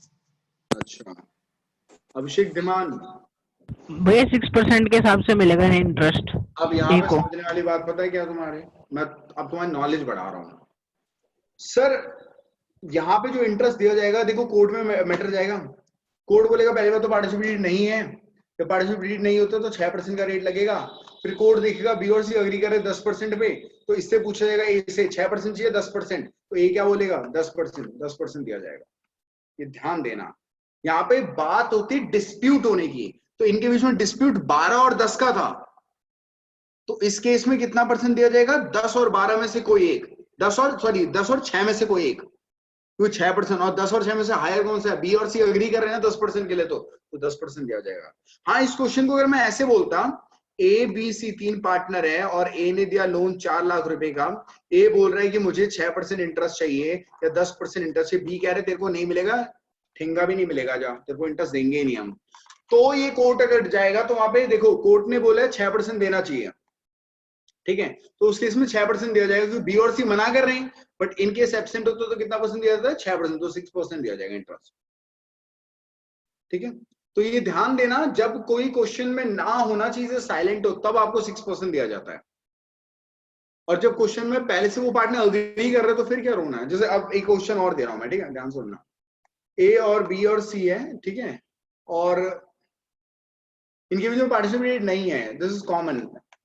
Speaker 1: अच्छा अभिषेक दिमान?
Speaker 14: भैया 6% के हिसाब से मिलेगा इंटरेस्ट।
Speaker 1: अब यहाँ पे समझने वाली बात पता है क्या तुम्हारे, मैं अब तुम्हारी नॉलेज बढ़ा रहा हूँ सर। यहाँ पे जो इंटरेस्ट दिया जाएगा देखो कोर्ट में मैटर जाएगा, कोर्ट बोलेगा पहले बार तो पार्टिसिपेट नहीं है, जब पार्टिसिपेट नहीं होता तो 6% का रेट लगेगा, फिर कोर्ट देखेगा बी और सी अग्री करे 10% पे, तो इससे पूछा जाएगा ए से 6% चाहिए 10%, तो ए क्या बोलेगा 10% दिया जाएगा। ये ध्यान देना, यहाँ पे बात होती डिस्प्यूट होने की, तो इनके बीच में डिस्प्यूट 12 और 10 का था, तो इस केस में कितना परसेंट दिया जाएगा, 10 और 12 में से कोई एक, 10 और 6 में से कोई एक, क्योंकि 6% और 10 और 6 में से हायर कौन सा है, बी और सी अग्री कर रहे हैं 10% के लिए, तो 10% दिया जाएगा। हाँ इस क्वेश्चन को अगर मैं ऐसे बोलता, ए बी सी 3 पार्टनर है और ए ने दिया लोन 4 लाख रुपए का, ए बोल रहा है कि मुझे 6% इंटरेस्ट चाहिए या 10% इंटरेस्ट चाहिए, बी कह रहे तेरे को नहीं मिलेगा, ठेंगा भी नहीं मिलेगा, जा तेरे को इंटरेस्ट देंगे ही नहीं हम, तो ये कोर्ट अगर जाएगा तो वहां पे देखो कोर्ट ने बोला है 6% देना चाहिए, ठीक है, तो उस केस में 6% दिया जाएगा, क्योंकि बी और सी मना कर रहे हैं, बट इन केस एब्सेंट होता तो कितना परसेंट दिया जाता है, 6%, तो 6% दिया जाएगा इंटरेस्ट, ठीक है। तो ये ध्यान देना, जब कोई क्वेश्चन में ना होना चाहिए साइलेंट हो तब आपको 6% दिया जाता है, और जब क्वेश्चन में पहले से वो पार्टनर अग्री कर रहे हैं तो फिर क्या रोना है। जैसे अब एक क्वेश्चन और दे रहा हूं मैं, ठीक है, ध्यान सुनना, ए और बी और सी है, ठीक है, और इनके बीच में पार्टिसिपेट नहीं है, दिस इज कॉमन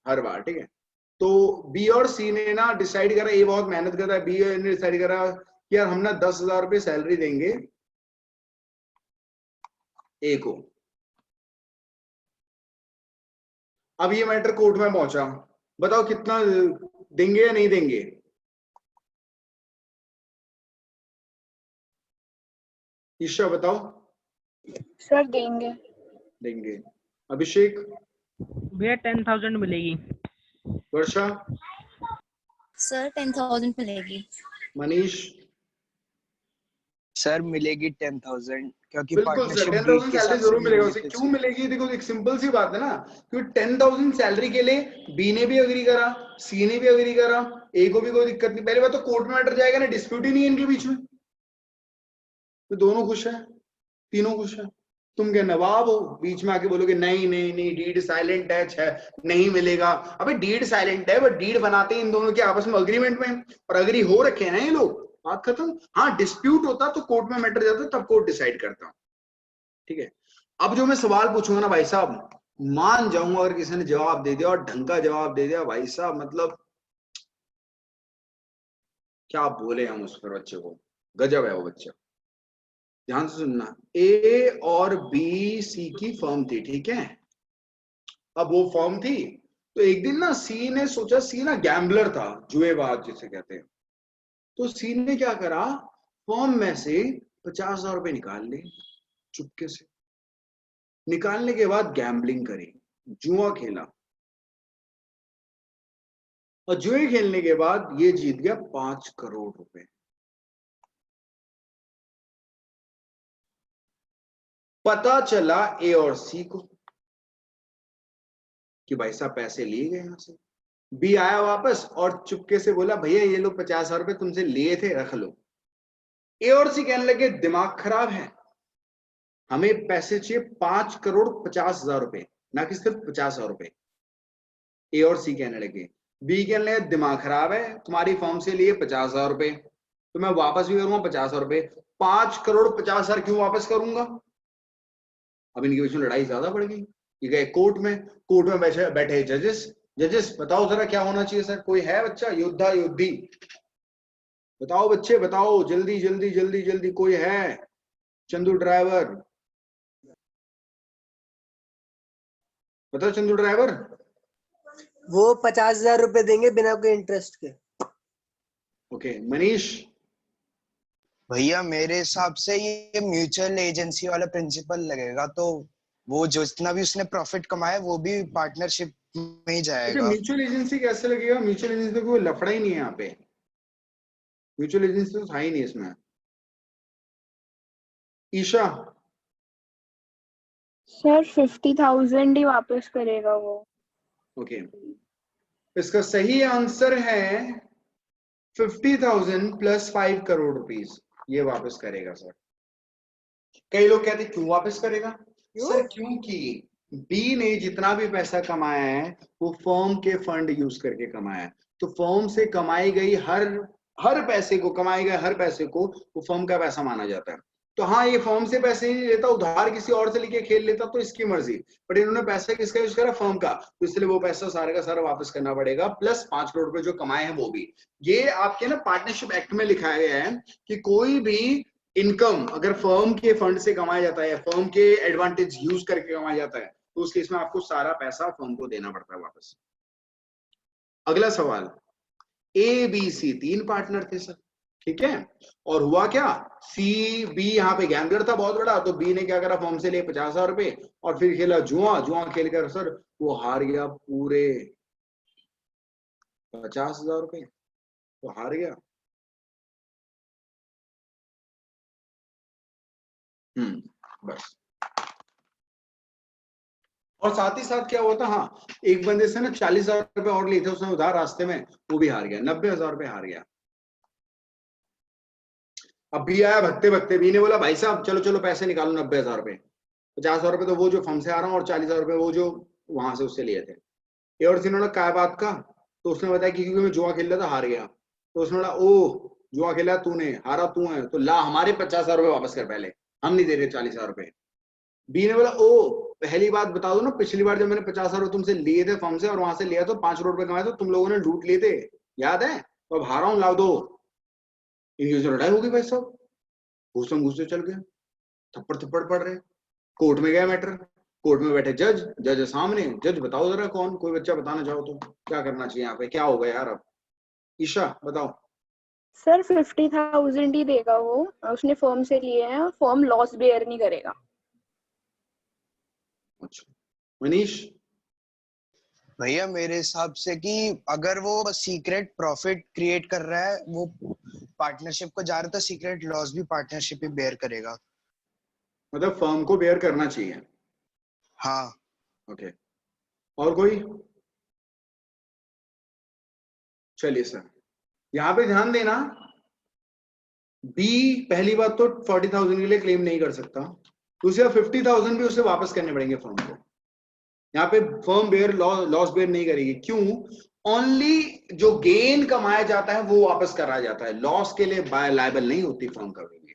Speaker 1: हर बार, ठीक है, तो बी और सी ने ना डिसाइड करा, ए बहुत मेहनत करता है, बी ने डिसाइड करा कि यार हम ना 10,000 रुपये सैलरी देंगे ए को। अब ये मैटर कोर्ट में पहुंचा, बताओ कितना देंगे या नहीं देंगे? ईशा बताओ।
Speaker 3: सर देंगे।
Speaker 1: देंगे। अभिषेक?
Speaker 14: भैया 10,000 मिलेगी।
Speaker 1: वर्षा?
Speaker 5: सर 10,000 मिलेगी।
Speaker 1: मनीष?
Speaker 7: सर मिलेगी 10,000, क्योंकि
Speaker 1: बिल्कुल सर 10,000 सैलरी जरूर मिलेगा उसे। क्यों मिलेगी? देखो एक सिंपल सी बात है ना, क्योंकि 10,000 सैलरी के लिए बी ने भी अग्री करा, सी ने भी अग्री करा, ए को भी कोई दिक्कत नहीं। पहले बात तो कोर्ट में मैटर जाएगा ना, डिस्प्यूट ही नहीं है इनके बीच में, तो दोनों खुश है, तीनों खुश है। तुम क्या नवाब हो, बीच में आके बोलोगे नहीं नहीं नहीं डीड साइलेंट है, नहीं मिलेगा। अबे डीड साइलेंट है, बट डीड बनाते हैं इन दोनों के आपस में अग्रीमेंट में, और अग्री हो रखे हैं ना ये लोग, बात खत्म। हाँ डिस्प्यूट होता तो कोर्ट में मैटर जाता, तब कोर्ट डिसाइड करता, ठीक है। अब जो मैं सवाल पूछूंगा ना भाई साहब, मान जाऊंगा अगर किसी ने जवाब दे दिया और ढंग का जवाब दे दिया, भाई साहब मतलब क्या बोले हम उस पर, बच्चे को गजब है वो बच्चा। ध्यान से सुनना, ए और बी सी की फर्म थी, ठीक है। अब वो फर्म थी तो एक दिन ना सी ने सोचा, सी ना गैम्बलर था, जुएबाज जिसे कहते हैं, तो सी ने क्या करा, फर्म में से 50,000 रुपए निकाल ले, चुपके से निकालने के बाद गैम्बलिंग करी, जुआ खेला, और जुए खेलने के बाद ये जीत गया 5 करोड़ रुपए। पता चला ए और सी को कि भाई साहब पैसे लिए गए यहां से। बी आया वापस और चुपके से बोला भैया ये लोग 50,000 रुपए तुमसे लिए थे, रख लो। ए और सी कहने लगे दिमाग खराब है, हमें पैसे चाहिए 5,50,00,000 रुपए, ना कि सिर्फ 50,000 रुपए। ए और सी कहने लगे। बी कहने लगे दिमाग खराब है, तुम्हारी फर्म से लिए 50,000 रुपए, तो मैं वापस भी करूंगा 50,000 रुपए। 5,50,00,000 क्यों वापस करूंगा? अब इनके बीच में लड़ाई ज्यादा बढ़ गई। ये गए कोर्ट में बैठे जजेस बताओ जरा क्या होना चाहिए सर? कोई है बच्चा? योद्धा योद्धी बताओ, बच्चे बताओ, जल्दी जल्दी जल्दी जल्दी, कोई है? चंदू ड्राइवर बताओ, चंदू ड्राइवर।
Speaker 4: वो 50,000 रुपए देंगे बिना कोई इंटरेस्ट के।
Speaker 1: ओके मनीष।
Speaker 7: भैया मेरे हिसाब से ये म्यूचुअल एजेंसी वाला प्रिंसिपल लगेगा, तो वो जो जितना भी उसने प्रॉफिट कमाया वो भी पार्टनरशिप में ही जाएगा।
Speaker 1: म्यूचुअल एजेंसी कैसे लगेगा? म्यूचुअल एजेंसी तो कोई लफड़ा ही नहीं है यहाँ पे, म्यूचुअल एजेंसी तो था ही नहीं इसमें। ईशा।
Speaker 6: सर 50,000 ही वापस करेगा वो।
Speaker 1: ओके इसका सही आंसर है 50,000 प्लस 5 करोड़ रुपीस, ये वापस करेगा सर। कई लोग कहते क्यों वापस करेगा? सर क्योंकि बी ने जितना भी पैसा कमाया है वो फर्म के फंड यूज करके कमाया है, तो फर्म से कमाई गई हर पैसे को, कमाए गए हर पैसे को वो फर्म का पैसा माना जाता है। तो हाँ ये फर्म से पैसे नहीं लेता, उधार किसी और से लेके खेल लेता तो इसकी मर्जी, बट इन्होंने पैसा किसका यूज करा? फर्म का, तो इसलिए वो पैसा सारा का सारा वापस करना पड़ेगा, प्लस 5 करोड़ रुपए जो कमाए हैं वो भी। ये आपके ना पार्टनरशिप एक्ट में लिखा गया है कि कोई भी इनकम अगर फर्म के फंड से कमाया जाता है, फर्म के एडवांटेज यूज करके कमाया जाता है, तो उस केस में आपको सारा पैसा फर्म को देना पड़ता है वापस। अगला सवाल, ए बी सी 3 पार्टनर थे सर, ठीक है, और हुआ क्या? सी बी यहाँ पे गैम्बलर था बहुत बड़ा, तो बी ने क्या करा? फर्म से लिए 50,000 रुपए और फिर खेला जुआ खेल कर सर वो हार गया पूरे 50,000 रुपए, तो हार गया। बस। और साथ ही साथ क्या हुआ था? हाँ एक बंदे से ना 40,000 रुपए और लिए थे उसने उधार रास्ते में, वो भी हार गया, 90,000 रुपए हार गया। अब बी आया भगते बी ने बोला भाई साहब चलो चलो पैसे निकालो 90,000 रुपए, 50,000 रुपए तो वो जो फर्म से आ रहा हूँ और 40,000 रुपए वो जो वहां से उससे लिए थे। ए और सी ने बोला क्या बात का? तो उसने बताया कि क्योंकि मैं जुआ खेल रहा था हार गया। तो उसने बोला ओ जुआ खेला तूने, हारा तू है, तो ला हमारे 50,000 रुपए वापस कर, पहले हम नहीं दे रहे 40,000 रुपए। बी ने बोला ओ पहली बात बता दो ना, पिछली बार जब मैंने 50,000 रुपए तुमसे लिए थे फर्म से और वहां से लिया तो 5 करोड़ रुपए कमाए तो तुम लोगों ने लूट लिए थे, याद है? तो अब हारा हूं, लाओ दो। इनकी लड़ाई होगी भाई साहब, घूसे चल गए, थप्पड़ पड़ रहे, कोर्ट में गया मैटर, कोर्ट में बैठे जज सामने, जज बताओ जरा कौन, कोई बच्चा बताना चाहो तो क्या करना चाहिए यहाँ पे? क्या होगा यार अब? ईशा बताओ।
Speaker 6: सर 50,000 ही देगा वो, उसने फर्म से लिए हैं, फर्म लॉस बेयर नहीं करेगा।
Speaker 1: अच्छा मनीष।
Speaker 7: भैया मेरे हिसाब से कि अगर वो सीक्रेट प्रॉफिट क्रिएट कर रहा है, वो पार्टनरशिप को जा रहा है, तो सीक्रेट लॉस भी पार्टनरशिप ही बेयर करेगा,
Speaker 1: मतलब फर्म को बेयर करना चाहिए।
Speaker 7: हाँ
Speaker 1: ओके और कोई? चलिए सर यहाँ पे ध्यान देना, बी पहली बात तो 40,000 के लिए क्लेम नहीं कर सकता, दूसरा 50,000 भी उसे वापस करने पड़ेंगे फर्म को। यहाँ पे फर्म बेयर लॉस बेयर नहीं करेगी, क्यों? ओनली जो गेन कमाया जाता है वो वापस करा जाता है, लॉस के लिए लायबल नहीं होती फर्म कभी भी।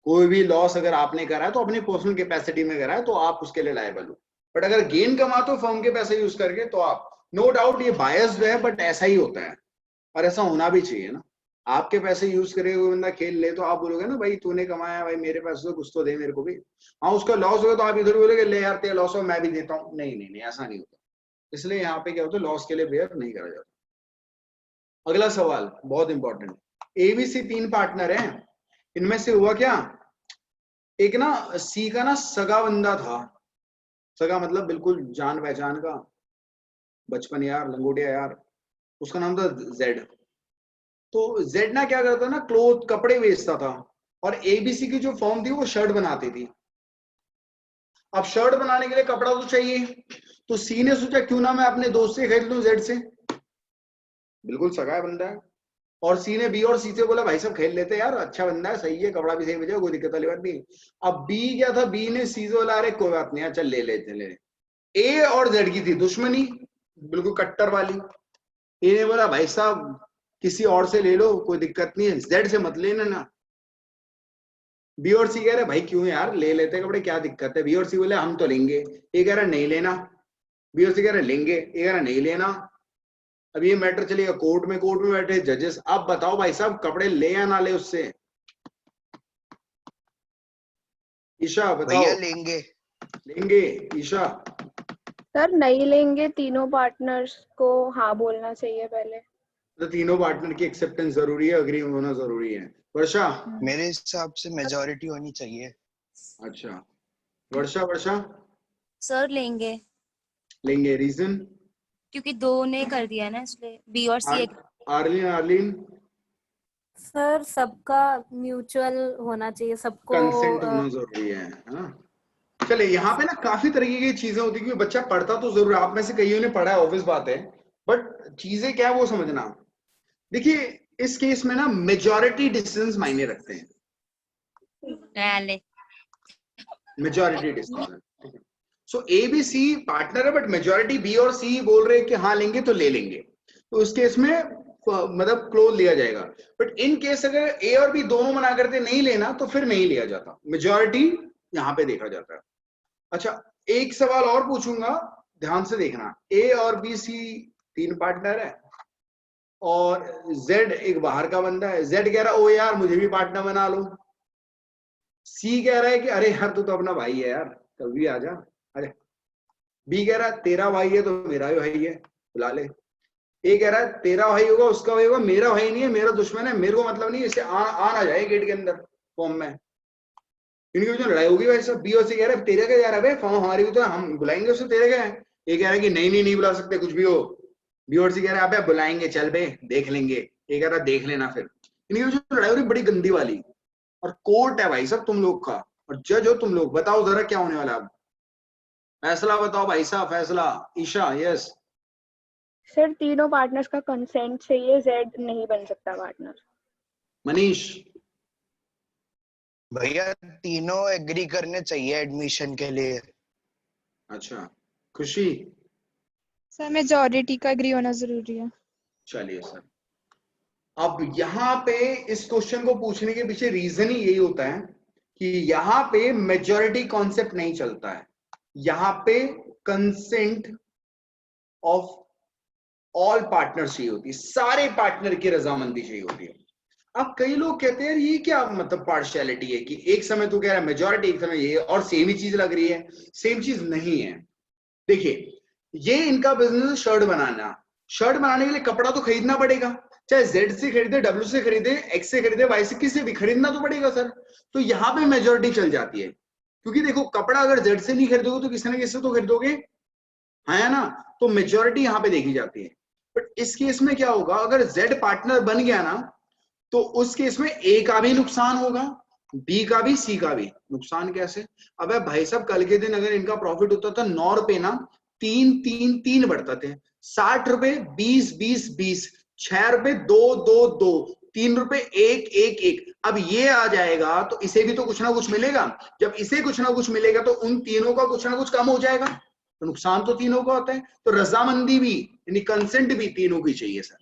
Speaker 1: कोई भी लॉस अगर आपने करा है तो अपनी पर्सनल कैपेसिटी में करा है तो आप उसके लिए लायबल हो, बट अगर गेन कमाते हो फर्म के पैसे यूज करके तो आप, नो डाउट ये बायस्ड है बट ऐसा ही होता है और ऐसा होना भी चाहिए ना। आपके पैसे यूज करे कोई बंदा खेल ले तो आप बोलोगे ना भाई तूने कमाया, भाई मेरे पैसे तो कुछ तो दे मेरे को भी। हाँ उसका लॉस होगा तो आप इधर बोलोगे ले यार तेरा लॉस हो मैं भी देता हूँ, नहीं ऐसा नहीं होता। इसलिए यहाँ पे क्या होता है, लॉस के लिए बेयर नहीं करा जाता। अगला सवाल बहुत इंपॉर्टेंट, एबीसी 3 पार्टनर हैं, इनमें से हुआ क्या? एक ना सी का ना सगा बंदा था, सगा मतलब बिल्कुल जान पहचान का, बचपन यार, लंगोटिया यार, उसका नाम था जेड। तो जेड ना क्या करता ना, क्लोथ कपड़े बेचता था और एबीसी की जो फर्म थी वो शर्ट बनाती थी। अब शर्ट बनाने के लिए कपड़ा तो चाहिए, तो सी ने सोचा क्यों ना मैं अपने दोस्त से खरीद लूं जेड से, बिल्कुल सगा बंदा है, और सी ने बी और सी से बोला भाई सब खेल लेते यार, अच्छा बंदा है, सही है, कपड़ा भी सही भेजा, कोई दिक्कत वाली बात नहीं। अब बी क्या था, बी ने सी से बोला अरे कोई बात नहीं यार चल ले लेते ले। ए और जेड की थी दुश्मनी, बिल्कुल कट्टर वाली। इन्हें बोला भाई साहब किसी और से ले लो, कोई दिक्कत नहीं है, जेड से मत लेना ना। बी और सी कह रहे भाई क्यों यार, ले लेते कपड़े, क्या दिक्कत है। बी और सी बोले हम तो लेंगे, ये कह रहा नहीं लेना। बी और सी कह रहे लेंगे, ये कह रहा नहीं लेना। अब ये मैटर चलेगा कोर्ट में, कोर्ट में बैठे जजेस। अब बताओ भाई साहब कपड़े ले या ना ले उससे। ईशा बताओ।
Speaker 7: भैया लेंगे।
Speaker 1: लेंगे ईशा।
Speaker 6: सर नहीं लेंगे, तीनों पार्टनर्स को हाँ बोलना चाहिए पहले।
Speaker 1: तो तीनों पार्टनर की एक्सेप्टेंस जरूरी है, अग्री होना जरूरी है। वर्षा।
Speaker 7: मेरे हिसाब से मेजॉरिटी होनी चाहिए।
Speaker 1: अच्छा वर्षा। वर्षा
Speaker 5: सर लेंगे।
Speaker 1: लेंगे, रीजन?
Speaker 5: क्योंकि दो ने कर दिया ना, इसलिए बी और सी।
Speaker 1: आर्लिन। आर्लिन
Speaker 18: सर सबका म्यूचुअल होना चाहिए, सबको
Speaker 1: कंसेंट होना जरूरी है ना। चले यहाँ पे ना काफी तरीके की चीजें होती है कि बच्चा पढ़ता तो जरूर, आप में से कईयों ने पढ़ा है, ऑब्वियस बात है, बट चीजें क्या है वो समझना। देखिए इस केस में ना मेजॉरिटी डिस्टेंस मायने रखते हैं, majority distance. So A B C partner है, बट मेजॉरिटी बी और सी बोल रहे हैं कि हाँ लेंगे तो ले लेंगे, तो उस केस में मतलब क्लोज लिया जाएगा। बट इन केस अगर ए और बी दोनों मना करते नहीं लेना तो फिर नहीं लिया जाता, मेजॉरिटी यहाँ पे देखा जाता है। अच्छा एक सवाल और पूछूंगा, ध्यान से देखना। ए और बी सी तीन पार्टनर है और जेड एक बाहर का बंदा है। जेड कह रहा है ओ यार मुझे भी पार्टनर बना लो। सी कह रहा है कि अरे यार तू तो अपना भाई है यार, कभी आ जा। अरे बी कह रहा है तेरा भाई है तो मेरा भी भाई है, बुला ले। ए कह रहा है तेरा भाई होगा उसका भाई होगा, मेरा भाई नहीं है, मेरा दुश्मन है, मेरे को मतलब नहीं, इसे आ ना जाए गेट के अंदर फॉर्म में। इनकी जो लड़ाई होगी वैसे बी और सी कह रहे हैं तेरे क्या जा रहा है फॉर्म हमारी भी तो हम बुलाएंगे उसे, तेरे क्या है। ए कह रहा है कि नहीं बुला सकते कुछ भी हो। बी और सी कह रहे हैं आप बुलाएंगे, चल बे देख लेंगे। ए कह रहा है देख लेना। फिर इनकी जो लड़ाई हो रही बड़ी गंदी वाली, और कोर्ट है भाई साहब तुम लोग का, और जज हो तुम लोग। बताओ जरा क्या होने वाला है अब, फैसला बताओ भाई साहब, फैसला। ईशा। यस
Speaker 6: सर तीनों पार्टनर्स का कंसेंट चाहिए, जेड नहीं बन सकता पार्टनर।
Speaker 1: मनीष।
Speaker 7: भैया तीनों एग्री करने चाहिए एडमिशन के लिए।
Speaker 1: अच्छा खुशी।
Speaker 3: सर मेजॉरिटी का एग्री होना जरूरी है।
Speaker 1: चलिए सर, अब यहाँ पे इस क्वेश्चन को पूछने के पीछे रीजन ही यही होता है कि यहाँ पे मेजॉरिटी कॉन्सेप्ट नहीं चलता है, यहाँ पे कंसेंट ऑफ ऑल पार्टनर चाहिए होती है, सारे पार्टनर की रजामंदी चाहिए होती है। अब कई लोग कहते हैं ये क्या मतलब पार्शियलिटी है कि एक समय तो कह रहा है मेजॉरिटी, एक समय ये, और सेम ही चीज लग रही है। सेम चीज नहीं है। देखिए ये इनका बिजनेस शर्ट बनाना, शर्ट बनाने के लिए कपड़ा तो खरीदना पड़ेगा, चाहे जेड से खरीदे, डब्ल्यू से खरीदे, एक्स से खरीदे, वाई से, किसी भी खरीदना तो पड़ेगा सर। तो यहाँ पे मेजॉरिटी चल जाती है, क्योंकि देखो कपड़ा अगर जेड से नहीं खरीदोगे तो किसी न किसी से तो खरीदोगे, है ना। तो मेजॉरिटी यहाँ पे देखी जाती है। बट इस केस में क्या होगा, अगर जेड पार्टनर बन गया ना तो उस केस में ए का भी नुकसान होगा, बी का भी, सी का भी। नुकसान कैसे? अबे भाई साहब कल के दिन अगर इनका प्रॉफिट होता था 9 रुपए ना, 3 बढ़ता थे, 60 रुपए, 20, 6 रुपए, 2, 3 रुपए, 1। अब ये आ जाएगा तो इसे भी तो कुछ ना कुछ मिलेगा। जब इसे कुछ ना कुछ मिलेगा तो उन तीनों का कुछ ना कुछ कम हो जाएगा, तो नुकसान तो तीनों का होता है। तो रजामंदी भी यानी कंसेंट भी तीनों की चाहिए सर।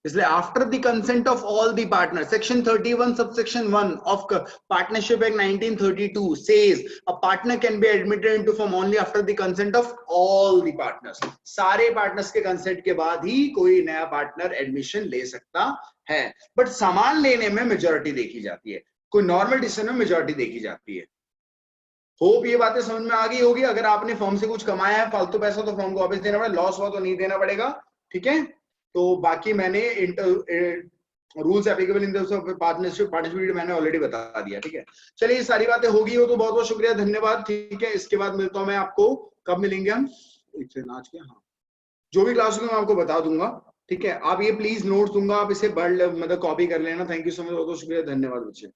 Speaker 1: इसलिए after the consent of all the partner, section 31 subsection 1 of partnership act 1932 says a partner can be admitted into firm only after the consent of all the partners. सारे पार्टनर्स के consent के बाद ही कोई नया partner admission ले सकता है। But सामान लेने में मेजॉरिटी देखी जाती है, कोई नॉर्मल डिसीजन में मेजॉरिटी देखी जाती है। होप ये बातें समझ में आ गई होगी। अगर आपने फर्म से कुछ कमाया है फालतू पैसा तो फर्म को वापस देना पड़ेगा, लॉस हुआ तो नहीं देना पड़ेगा, ठीक है। तो बाकी मैंने रूल्स एप्लीकेबल इन पार्टनरशिप मैंने ऑलरेडी बता दिया, ठीक है। चलिए ये सारी बातें होगी हो तो बहुत बहुत शुक्रिया, धन्यवाद, ठीक है। इसके बाद मिलता हूं मैं आपको, कब मिलेंगे हम, नाच के, हाँ जो भी क्लास होगी मैं आपको बता दूंगा, ठीक है। आप ये प्लीज नोट्स दूंगा, आप इसे मतलब कॉपी कर लेना। थैंक यू सो मच, बहुत बहुत शुक्रिया, धन्यवाद बच्चे।